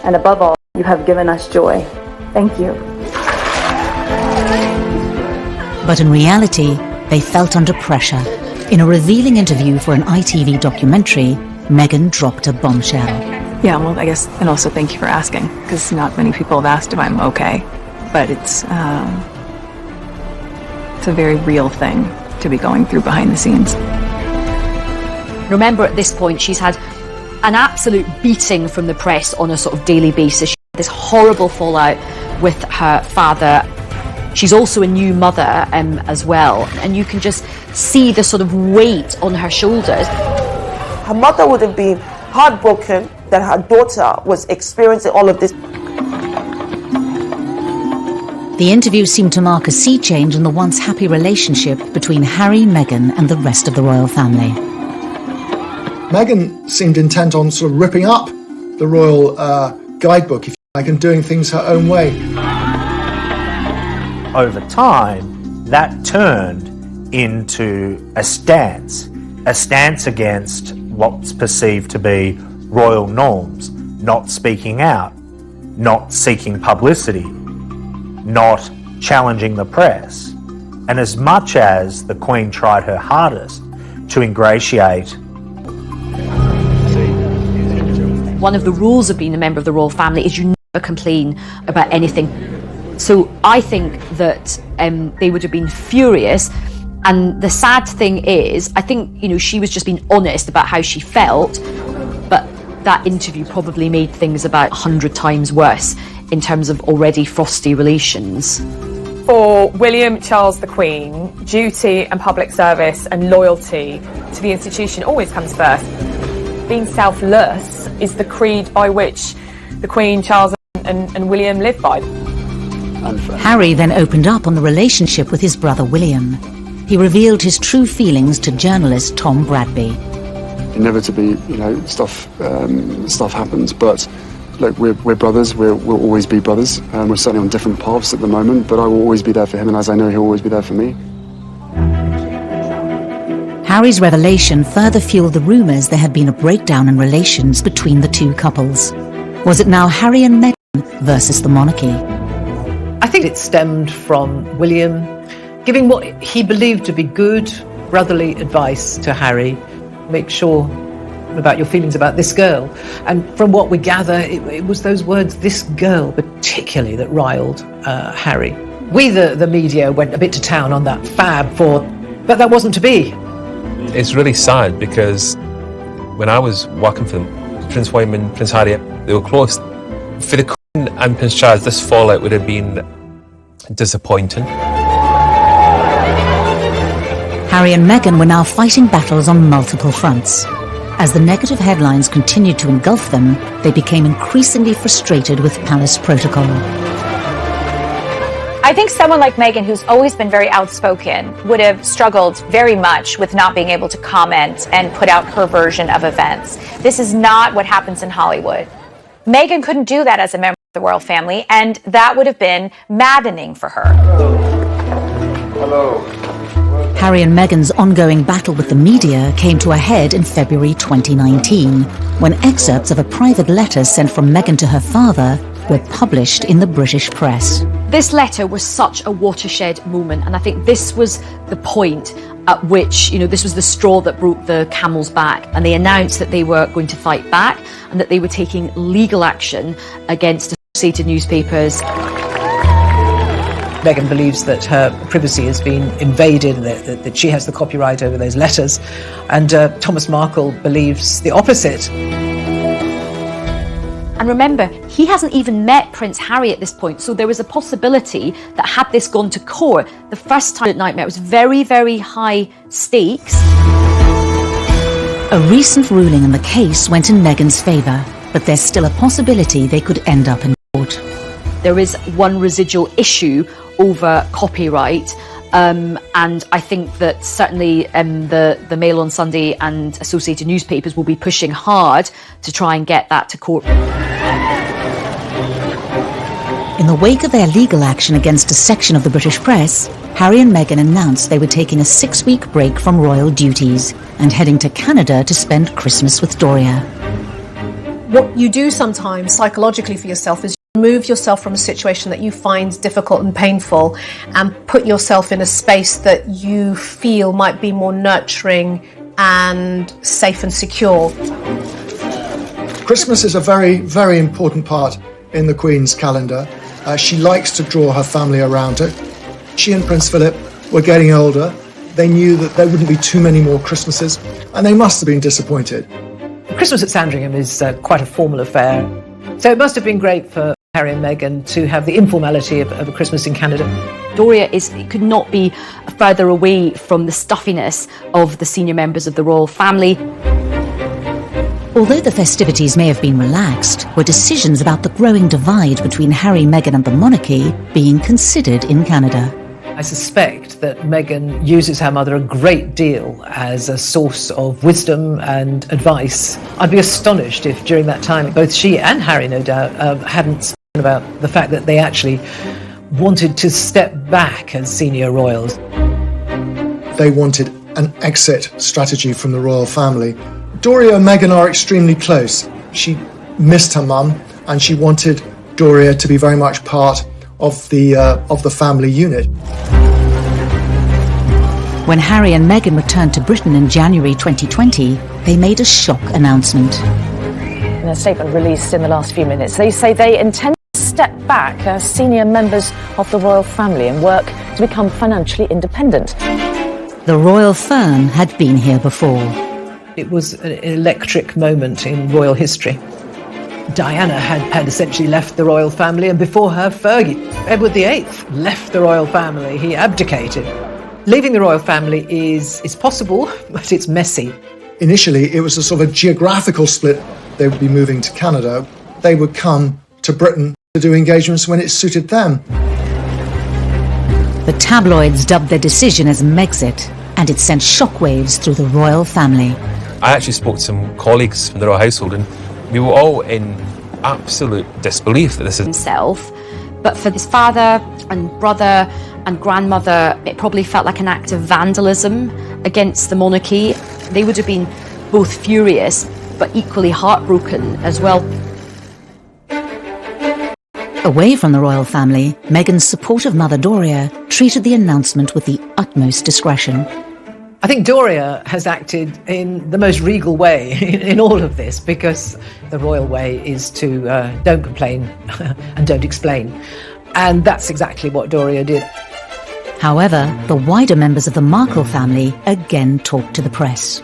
Speaker 19: and above all, you have given us joy. Thank you.
Speaker 1: But in reality, they felt under pressure. In a revealing interview for an ITV documentary, Meghan dropped a bombshell.
Speaker 20: Yeah, well, I guess, and also thank you for asking, because not many people have asked if I'm okay. But it's a very real thing to be going through behind the scenes.
Speaker 10: Remember, at this point, she's had an absolute beating from the press on a sort of daily basis. She had this horrible fallout with her father. She's also a new mother as well, and you can just see the sort of weight on her shoulders.
Speaker 22: Her mother would have been heartbroken that her daughter was experiencing all of this.
Speaker 1: The interview seemed to mark a sea change in the once happy relationship between Harry, Meghan and the rest of the royal family.
Speaker 12: Meghan seemed intent on sort of ripping up the royal guidebook, if you like, and doing things her own way.
Speaker 4: Over time, that turned into a stance against what's perceived to be royal norms, not speaking out, not seeking publicity, not challenging the press. And as much as the Queen tried her hardest to ingratiate.
Speaker 10: One of the rules of being a member of the royal family is you never complain about anything. So I think that they would have been furious. And the sad thing is, I think, she was just being honest about how she felt, but that interview probably made things about 100 times worse in terms of already frosty relations.
Speaker 17: For William, Charles, the Queen, duty and public service and loyalty to the institution always comes first. Being selfless is the creed by which the Queen, Charles and William live by.
Speaker 1: Harry then opened up on the relationship with his brother William. He revealed his true feelings to journalist Tom Bradby.
Speaker 8: Inevitably, stuff happens, but look, we're brothers. We'll always be brothers. We're certainly on different paths at the moment, but I will always be there for him, and as I know, he'll always be there for me.
Speaker 1: Harry's revelation further fueled the rumours there had been a breakdown in relations between the two couples. Was it now Harry and Meghan versus the monarchy?
Speaker 5: I think it stemmed from William giving what he believed to be good brotherly advice to Harry. Make sure about your feelings about this girl. And from what we gather, it was those words, this girl particularly, that riled Harry. We, the media, went a bit to town on that fab but that wasn't to be.
Speaker 11: It's really sad because when I was working for them, Prince William and Prince Harry, they were close. For the Queen and Prince Charles, this fallout would have been disappointing.
Speaker 1: Harry and Meghan were now fighting battles on multiple fronts. As the negative headlines continued to engulf them, they became increasingly frustrated with palace protocol.
Speaker 9: I think someone like Meghan, who's always been very outspoken, would have struggled very much with not being able to comment and put out her version of events. This is not what happens in Hollywood. Meghan couldn't do that as a member of the royal family, and that would have been maddening for her.
Speaker 2: Hello.
Speaker 1: Harry and Meghan's ongoing battle with the media came to a head in February 2019, when excerpts of a private letter sent from Meghan to her father were published in the British press.
Speaker 10: This letter was such a watershed moment, and I think this was the point at which, this was the straw that broke the camel's back, and they announced that they were going to fight back and that they were taking legal action against associated newspapers.
Speaker 5: Meghan believes that her privacy has been invaded, that she has the copyright over those letters, and Thomas Markle believes the opposite.
Speaker 10: And remember, he hasn't even met Prince Harry at this point, so there was a possibility that had this gone to court, the first time at Nightmare, it was very, very high stakes.
Speaker 1: A recent ruling in the case went in Meghan's favour, but there's still a possibility they could end up in court.
Speaker 10: There is one residual issue over copyright, and I think that certainly the Mail on Sunday and associated newspapers will be pushing hard to try and get that to court.
Speaker 1: In the wake of their legal action against a section of the British press, Harry and Meghan announced they were taking a 6-week break from royal duties and heading to Canada to spend Christmas with Doria.
Speaker 6: What you do sometimes psychologically for yourself is remove yourself from a situation that you find difficult and painful and put yourself in a space that you feel might be more nurturing and safe and secure.
Speaker 12: Christmas is a very, very important part in the Queen's calendar. She likes to draw her family around it. She and Prince Philip were getting older. They knew that there wouldn't be too many more Christmases, and they must have been disappointed.
Speaker 5: Christmas at Sandringham is quite a formal affair, so it must have been great for Harry and Meghan to have the informality of a Christmas in Canada.
Speaker 10: Doria could not be further away from the stuffiness of the senior members of the royal family.
Speaker 1: Although the festivities may have been relaxed, were decisions about the growing divide between Harry, Meghan and the monarchy being considered in Canada.
Speaker 5: I suspect that Meghan uses her mother a great deal as a source of wisdom and advice. I'd be astonished if during that time both she and Harry, no doubt, hadn't spoken about the fact that they actually wanted to step back as senior royals.
Speaker 12: They wanted an exit strategy from the royal family. Doria and Meghan are extremely close. She missed her mum, and she wanted Doria to be very much part of the family unit.
Speaker 1: When Harry and Meghan returned to Britain in January 2020, they made a shock announcement.
Speaker 16: In a statement released in the last few minutes, they say they intend to step back as senior members of the royal family and work to become financially independent.
Speaker 1: The royal fern had been here before.
Speaker 5: It was an electric moment in royal history. Diana had essentially left the royal family, and before her, Fergie. Edward VIII left the royal family. He abdicated. Leaving the royal family is possible, but it's messy.
Speaker 12: Initially, it was a sort of geographical split. They would be moving to Canada. They would come to Britain to do engagements when it suited them.
Speaker 1: The tabloids dubbed their decision as Megxit, and it sent shockwaves through the royal family.
Speaker 11: I actually spoke to some colleagues from the royal household, and we were all in absolute disbelief that this is
Speaker 10: himself, but for his father and brother and grandmother, it probably felt like an act of vandalism against the monarchy. They would have been both furious, but equally heartbroken as well.
Speaker 1: Away from the royal family, Meghan's supportive mother Doria treated the announcement with the utmost discretion.
Speaker 5: I think Doria has acted in the most regal way in all of this, because the royal way is to don't complain and don't explain. And that's exactly what Doria did.
Speaker 1: However, the wider members of the Markle family again talked to the press.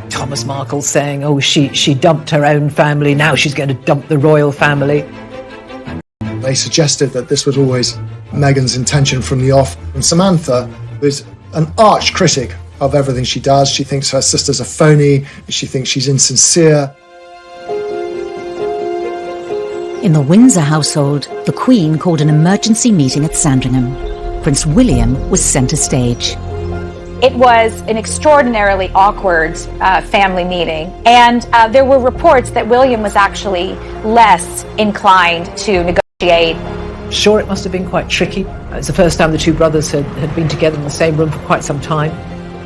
Speaker 5: Thomas Markle saying, oh, she dumped her own family, now she's going to dump the royal family.
Speaker 12: They suggested that this was always Meghan's intention from the off. And Samantha is an arch critic of everything she does. She thinks her sister's a phony. She thinks she's insincere.
Speaker 1: In the Windsor household, the Queen called an emergency meeting at Sandringham. Prince William was centre stage.
Speaker 9: It was an extraordinarily awkward family meeting, and there were reports that William was actually less inclined to negotiate.
Speaker 5: Sure, it must have been quite tricky. It's the first time the two brothers had been together in the same room for quite some time.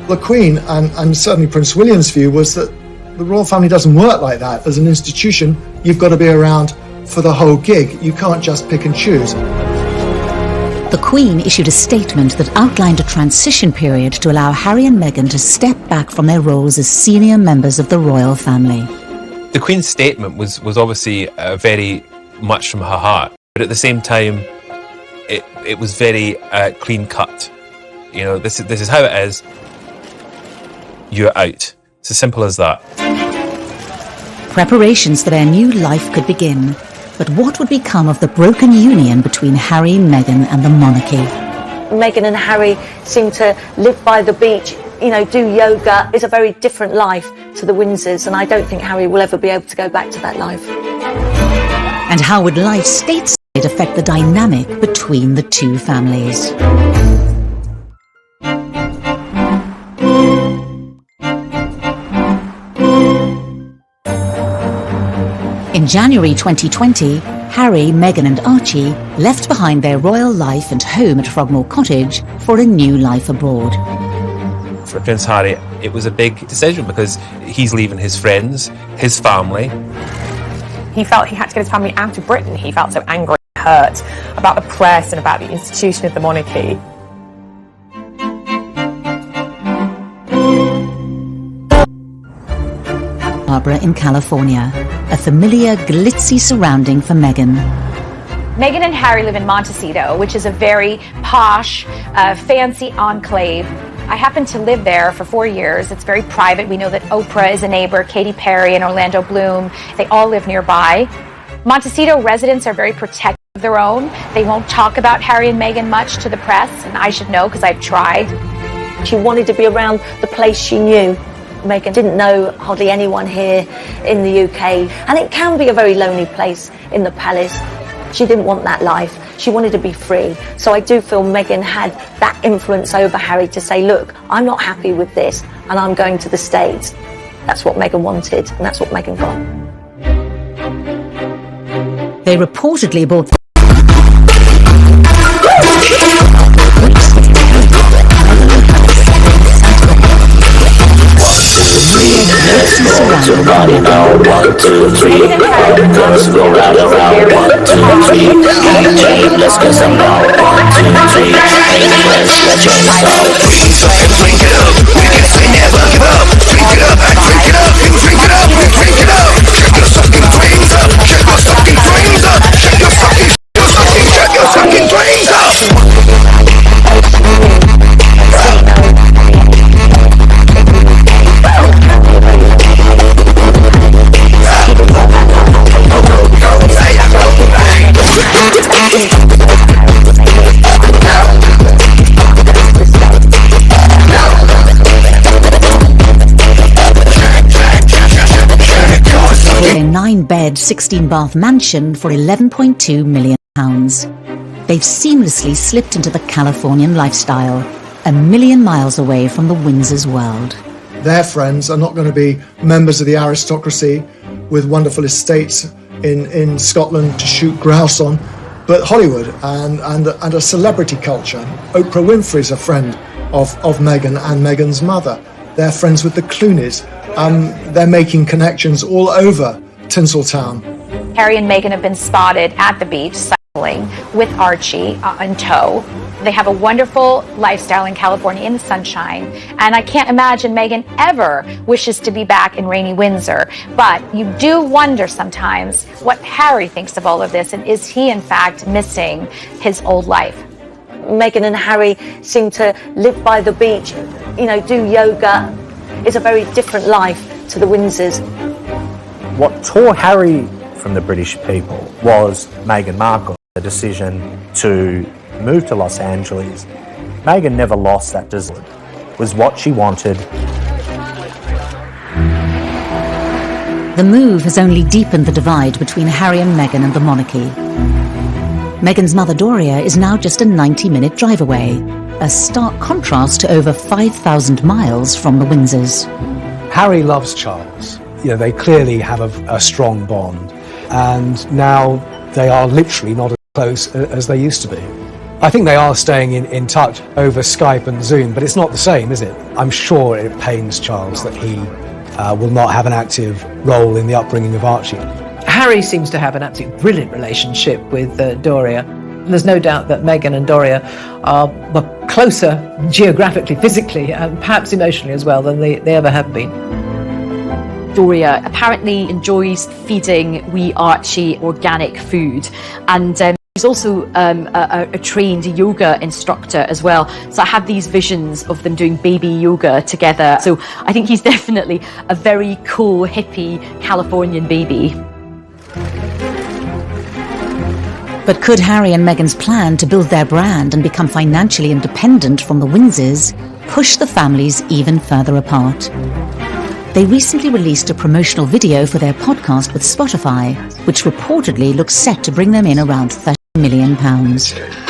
Speaker 12: The Queen, and certainly Prince William's view, was that the royal family doesn't work like that. As an institution, you've got to be around for the whole gig. You can't just pick and choose.
Speaker 1: The Queen issued a statement that outlined a transition period to allow Harry and Meghan to step back from their roles as senior members of the royal family.
Speaker 11: The Queen's statement was obviously very much from her heart, but at the same time, it was very clean cut. You know, this is how it is. You're out. It's as simple as that.
Speaker 1: Preparations for their new life could begin. But what would become of the broken union between Harry, Meghan and the monarchy?
Speaker 16: Meghan and Harry seem to live by the beach, you know, do yoga. It's a very different life to the Windsors, and I don't think Harry will ever be able to go back to that life.
Speaker 1: And how would life stateside affect the dynamic between the two families? In January 2020, Harry, Meghan and Archie left behind their royal life and home at Frogmore Cottage for a new life abroad.
Speaker 11: For Prince Harry, it was a big decision because he's leaving his friends, his family.
Speaker 17: He felt he had to get his family out of Britain. He felt so angry and hurt about the press and about the institution of the monarchy.
Speaker 1: Barbara in California, a familiar glitzy surrounding for Meghan.
Speaker 9: Meghan and Harry live in Montecito, which is a very posh, fancy enclave. I happened to live there for 4 years. It's very private. We know that Oprah is a neighbor, Katy Perry and Orlando Bloom. They all live nearby. Montecito residents are very protective of their own. They won't talk about Harry and Meghan much to the press, and I should know because I've tried.
Speaker 16: She wanted to be around the place she knew. Meghan didn't know hardly anyone here in the UK, and it can be a very lonely place in the palace. She didn't want that life. She wanted to be free. So I do feel Meghan had that influence over Harry to say, look, I'm not happy with this, and I'm going to the States. That's what Meghan wanted, and that's what Meghan got.
Speaker 1: They reportedly bought
Speaker 18: Let's move your body now. 1, 2, 3. Girls go round and round. 1, 2, 3. DJ, let's get some now. 1, 2, 3. Hey friends, let your sound. Drink it up. We can say never give up. Drink it up. Drink it up. You drink it up. We drink it up. Shake your sucking brains up. Shake your sucking brains up. Shake your sucking brains up.
Speaker 1: a 9-bed, 16-bath mansion for £11.2 million. They've seamlessly slipped into the Californian lifestyle, a million miles away from the Windsors' world.
Speaker 12: Their friends are not going to be members of the aristocracy with wonderful estates in Scotland to shoot grouse on, but Hollywood and a celebrity culture. Oprah Winfrey's a friend of Meghan and Meghan's mother. They're friends with the Clooneys. They're making connections all over Tinseltown.
Speaker 9: Harry and Meghan have been spotted at the beach cycling with Archie in tow. They have a wonderful lifestyle in California in the sunshine, and I can't imagine Meghan ever wishes to be back in rainy Windsor. But you do wonder sometimes what Harry thinks of all of this, and is he in fact missing his old life?
Speaker 16: Meghan and Harry seem to live by the beach, you know, do yoga. It's a very different life to the Windsors.
Speaker 4: What tore Harry from the British people was Meghan Markle, the decision to moved to Los Angeles, Meghan never lost that desire. It was what she wanted.
Speaker 1: The move has only deepened the divide between Harry and Meghan and the monarchy. Meghan's mother Doria is now just a 90-minute drive away, a stark contrast to over 5,000 miles from the Windsors.
Speaker 14: Harry loves Charles. They clearly have a strong bond, and now they are literally not as close as they used to be. I think they are staying in touch over Skype and Zoom, but it's not the same, is it? I'm sure it pains Charles that he will not have an active role in the upbringing of Archie.
Speaker 5: Harry seems to have an absolutely brilliant relationship with Doria. There's no doubt that Meghan and Doria are closer geographically, physically, and perhaps emotionally as well than they ever have been.
Speaker 10: Doria apparently enjoys feeding wee Archie organic food, and she's also a trained yoga instructor as well. So I have these visions of them doing baby yoga together. So I think he's definitely a very cool, hippie Californian baby.
Speaker 1: But could Harry and Meghan's plan to build their brand and become financially independent from the Windsors push the families even further apart? They recently released a promotional video for their podcast with Spotify, which reportedly looks set to bring them in around £30 million.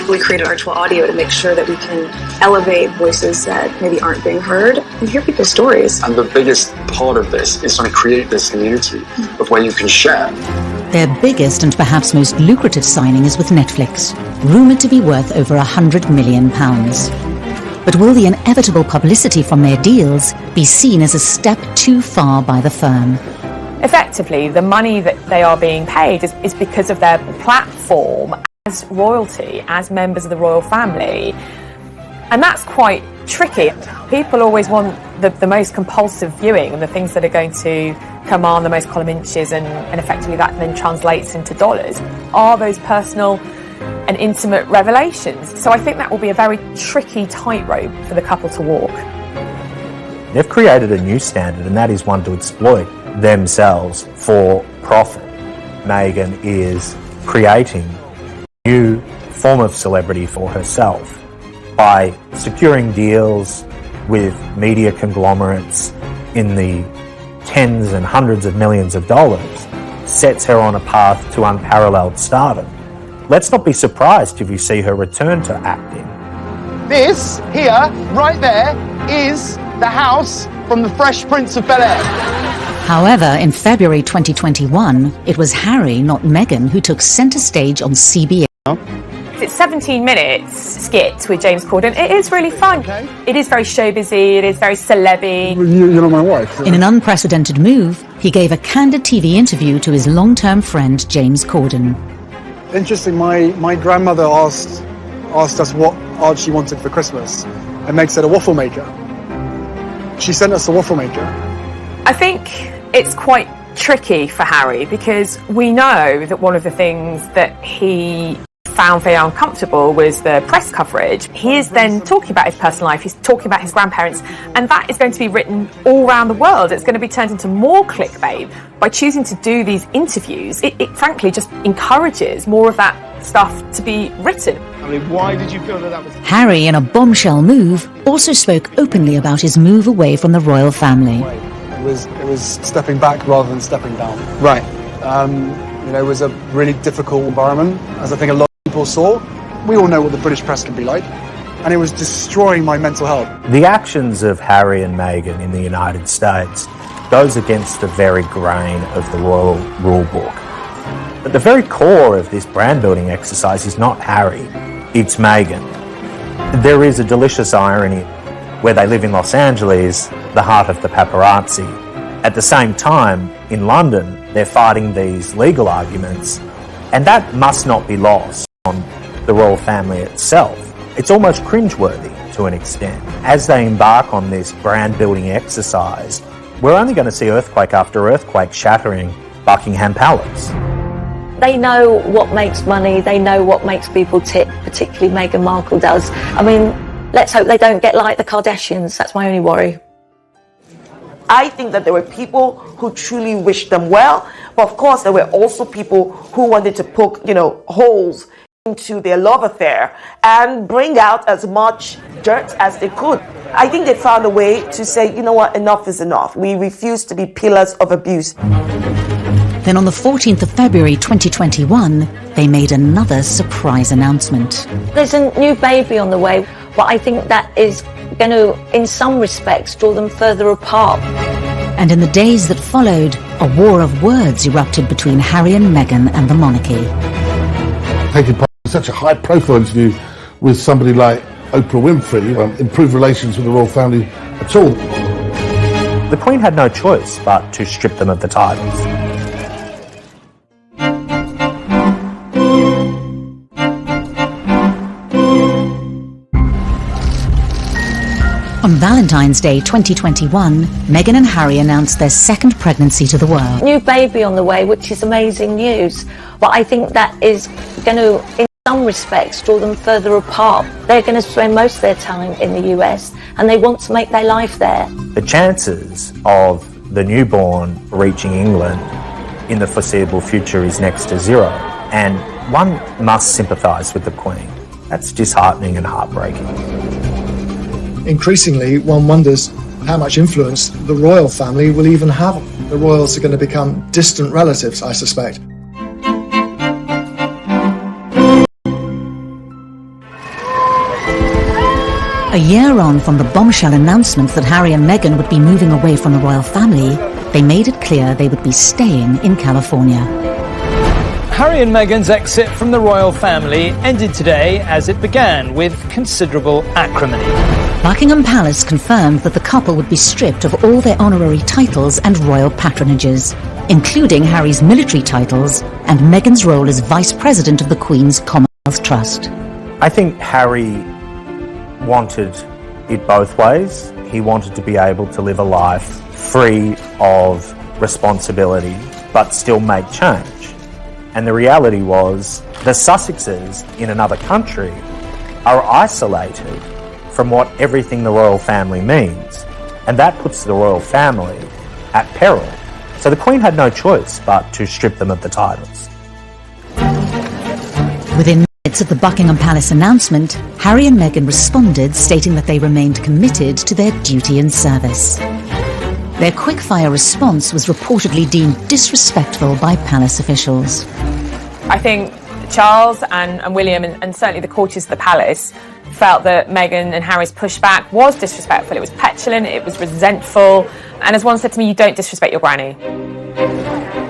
Speaker 7: We created virtual audio to make sure that we can elevate voices that maybe aren't being heard and hear people's stories.
Speaker 15: And the biggest part of this is trying to create this community of where you can share.
Speaker 1: Their biggest and perhaps most lucrative signing is with Netflix, rumoured to be worth over £100 million. But will the inevitable publicity from their deals be seen as a step too far by the firm?
Speaker 17: Effectively, the money that they are being paid is because of their platform as royalty, as members of the royal family. And that's quite tricky. People always want the most compulsive viewing and the things that are going to command the most column inches, and effectively that then translates into dollars. Are those personal and intimate revelations? So I think that will be a very tricky tightrope for the couple to walk.
Speaker 4: They've created a new standard, and that is one to exploit themselves for profit. Meghan is creating a new form of celebrity for herself by securing deals with media conglomerates in the tens and hundreds of millions of dollars, sets her on a path to unparalleled stardom. Let's not be surprised if you see her return to acting.
Speaker 21: This here, right there, is the house from the Fresh Prince of Bel-Air.
Speaker 1: However, in February 2021, it was Harry, not Meghan, who took centre stage on CBS.
Speaker 17: It's 17 minutes skit with James Corden. It is really fun. Okay. It is very showbizy, it is very celeb-y.
Speaker 8: You're not my wife.
Speaker 1: In an unprecedented move, he gave a candid TV interview to his long-term friend James Corden.
Speaker 8: Interesting, my grandmother asked us what Archie wanted for Christmas, and Meg said a waffle maker. She sent us a waffle maker.
Speaker 17: I think it's quite tricky for Harry because we know that one of the things that he found very uncomfortable was the press coverage. He is then talking about his personal life, he's talking about his grandparents, and that is going to be written all around the world. It's going to be turned into more clickbait. By choosing to do these interviews, it frankly just encourages more of that stuff to be written.
Speaker 21: I mean, why did you feel that was...
Speaker 1: Harry, in a bombshell move, also spoke openly about his move away from the royal family.
Speaker 8: It was stepping back rather than stepping down.
Speaker 21: Right.
Speaker 8: It was a really difficult environment, as I think a lot of people saw. We all know what the British press can be like, and it was destroying my mental health.
Speaker 4: The actions of Harry and Meghan in the United States goes against the very grain of the royal rule book. But the very core of this brand building exercise is not Harry, it's Meghan. There is a delicious irony where they live in Los Angeles, the heart of the paparazzi. At the same time, in London, they're fighting these legal arguments, and that must not be lost on the royal family itself. It's almost cringeworthy to an extent. As they embark on this brand-building exercise, we're only going to see earthquake after earthquake shattering Buckingham Palace.
Speaker 16: They know what makes money, they know what makes people tick, particularly Meghan Markle does. I mean, let's hope they don't get like the Kardashians, that's my only worry.
Speaker 22: I think that there were people who truly wished them well, but of course there were also people who wanted to poke, holes into their love affair and bring out as much dirt as they could. I think they found a way to say, you know what, enough is enough. We refuse to be pillars of abuse.
Speaker 1: Then on the 14th of February 2021, they made another surprise announcement.
Speaker 16: There's a new baby on the way, but I think that is going to, in some respects, draw them further apart.
Speaker 1: And in the days that followed, a war of words erupted between Harry and Meghan and the monarchy.
Speaker 3: Taking part in such a high-profile interview with somebody like Oprah Winfrey, improve relations with the royal family at all.
Speaker 4: The Queen had no choice but to strip them of the titles.
Speaker 1: On Valentine's Day 2021, Meghan and Harry announced their second pregnancy to the world.
Speaker 16: New baby on the way, which is amazing news. But I think that is going to, in some respects, draw them further apart. They're going to spend most of their time in the US and they want to make their life there.
Speaker 4: The chances of the newborn reaching England in the foreseeable future is next to zero. And one must sympathise with the Queen. That's disheartening and heartbreaking.
Speaker 12: Increasingly, one wonders how much influence the royal family will even have. The royals are going to become distant relatives, I suspect.
Speaker 1: A year on from the bombshell announcement that Harry and Meghan would be moving away from the royal family, they made it clear they would be staying in California.
Speaker 13: Harry and Meghan's exit from the royal family ended today as it began, with considerable acrimony.
Speaker 1: Buckingham Palace confirmed that the couple would be stripped of all their honorary titles and royal patronages, including Harry's military titles and Meghan's role as Vice President of the Queen's Commonwealth Trust.
Speaker 4: I think Harry wanted it both ways. He wanted to be able to live a life free of responsibility, but still make change. And the reality was, the Sussexes in another country are isolated from what everything the royal family means. And that puts the royal family at peril. So the Queen had no choice but to strip them of the titles.
Speaker 1: Within minutes of the Buckingham Palace announcement, Harry and Meghan responded, stating that they remained committed to their duty and service. Their quick-fire response was reportedly deemed disrespectful by palace officials.
Speaker 17: I think Charles and William and certainly the courtiers of the palace felt that Meghan and Harry's pushback was disrespectful. It was petulant, it was resentful, and as one said to me, you don't disrespect your granny.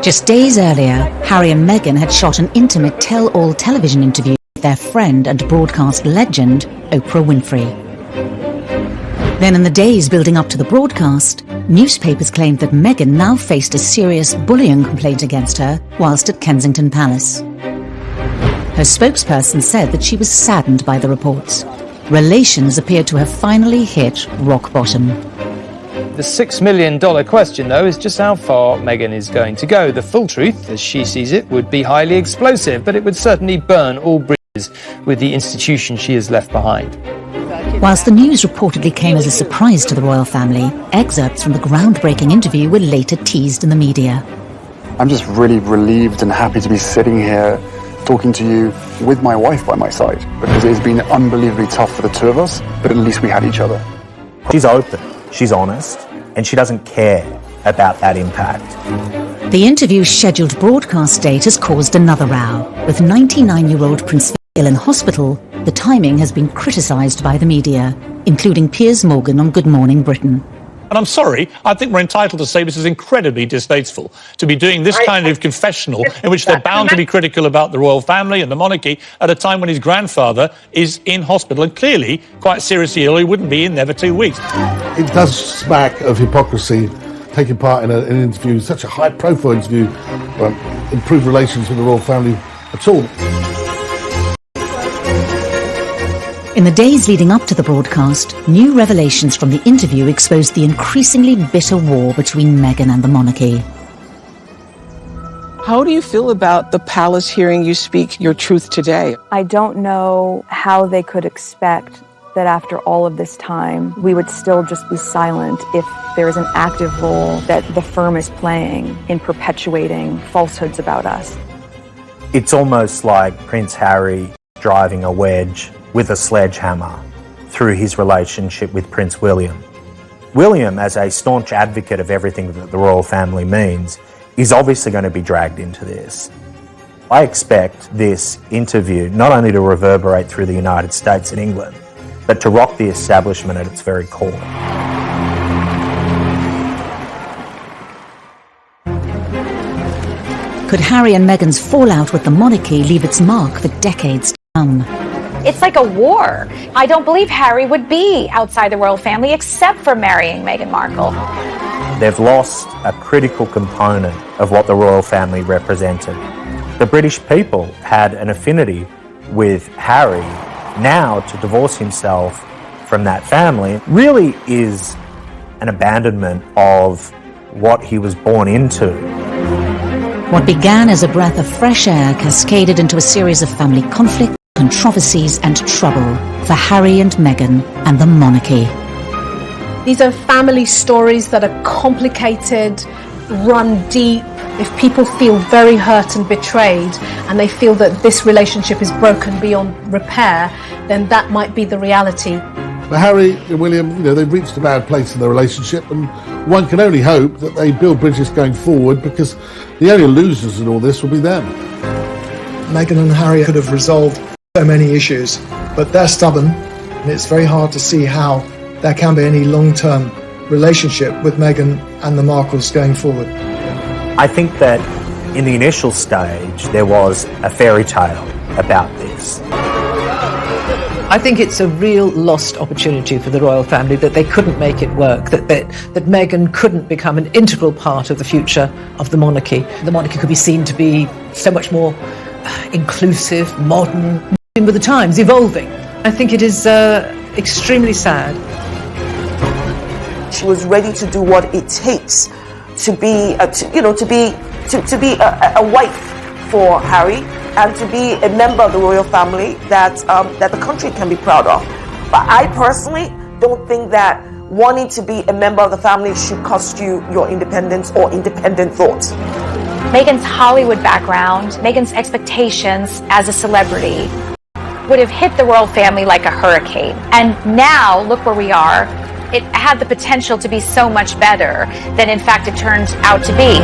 Speaker 1: Just days earlier, Harry and Meghan had shot an intimate tell-all television interview with their friend and broadcast legend, Oprah Winfrey. Then in the days building up to the broadcast, newspapers claimed that Meghan now faced a serious bullying complaint against her whilst at Kensington Palace. Her spokesperson said that she was saddened by the reports. Relations appeared to have finally hit rock bottom.
Speaker 13: The $6 million question, though, is just how far Meghan is going to go. The full truth, as she sees it, would be highly explosive, but it would certainly burn all bridges with the institution she has left behind.
Speaker 1: Whilst the news reportedly came as a surprise to the royal family, excerpts from the groundbreaking interview were later teased in the media.
Speaker 8: I'm just really relieved and happy to be sitting here talking to you with my wife by my side, because it's been unbelievably tough for the two of us, but at least we had each other.
Speaker 4: She's open, she's honest, and she doesn't care about that impact.
Speaker 1: The interview's scheduled broadcast date has caused another row. With 99-year-old Prince Philip in hospital, the timing has been criticised by the media, including Piers Morgan on Good Morning Britain.
Speaker 23: And I'm sorry, I think we're entitled to say this is incredibly distasteful, to be doing this kind of confessional in which they're bound to be critical about the royal family and the monarchy at a time when his grandfather is in hospital and clearly quite seriously ill. He wouldn't be in there for 2 weeks.
Speaker 3: It does smack of hypocrisy, taking part in an interview, such a high-profile interview, improve relations with the royal family at all.
Speaker 1: In the days leading up to the broadcast, new revelations from the interview exposed the increasingly bitter war between Meghan and the monarchy.
Speaker 24: How do you feel about the palace hearing you speak your truth today?
Speaker 25: I don't know how they could expect that after all of this time, we would still just be silent if there is an active role that the firm is playing in perpetuating falsehoods about us.
Speaker 4: It's almost like Prince Harry driving a wedge with a sledgehammer through his relationship with Prince William. William, as a staunch advocate of everything that the royal family means, is obviously going to be dragged into this. I expect this interview not only to reverberate through the United States and England, but to rock the establishment at its very core.
Speaker 1: Could Harry and Meghan's fallout with the monarchy leave its mark for decades to come?
Speaker 9: It's like a war. I don't believe Harry would be outside the royal family except for marrying Meghan Markle.
Speaker 4: They've lost a critical component of what the royal family represented. The British people had an affinity with Harry. Now, to divorce himself from that family really is an abandonment of what he was born into.
Speaker 1: What began as a breath of fresh air cascaded into a series of family conflicts, controversies and trouble for Harry and Meghan and the monarchy.
Speaker 2: These are family stories that are complicated, run deep. If people feel very hurt and betrayed and they feel that this relationship is broken beyond repair, then that might be the reality.
Speaker 3: But Harry and William, they've reached a bad place in their relationship, and one can only hope that they build bridges going forward, because the only losers in all this will be them.
Speaker 12: Meghan and Harry could have resolved so many issues, but they're stubborn, and it's very hard to see how there can be any long-term relationship with Meghan and the Markles going forward.
Speaker 4: I think that in the initial stage there was a fairy tale about this.
Speaker 5: I think it's a real lost opportunity for the royal family that they couldn't make it work, that Meghan couldn't become an integral part of the future of the monarchy. The monarchy could be seen to be so much more inclusive, modern, moving with the times, evolving. I think it is extremely sad.
Speaker 22: She was ready to do what it takes to be a wife for Harry, and to be a member of the royal family that the country can be proud of. But I personally don't think that wanting to be a member of the family should cost you your independence or independent thoughts.
Speaker 9: Meghan's Hollywood background, Meghan's expectations as a celebrity would have hit the royal family like a hurricane. And now, look where we are. It had the potential to be so much better than in fact it turned out to be.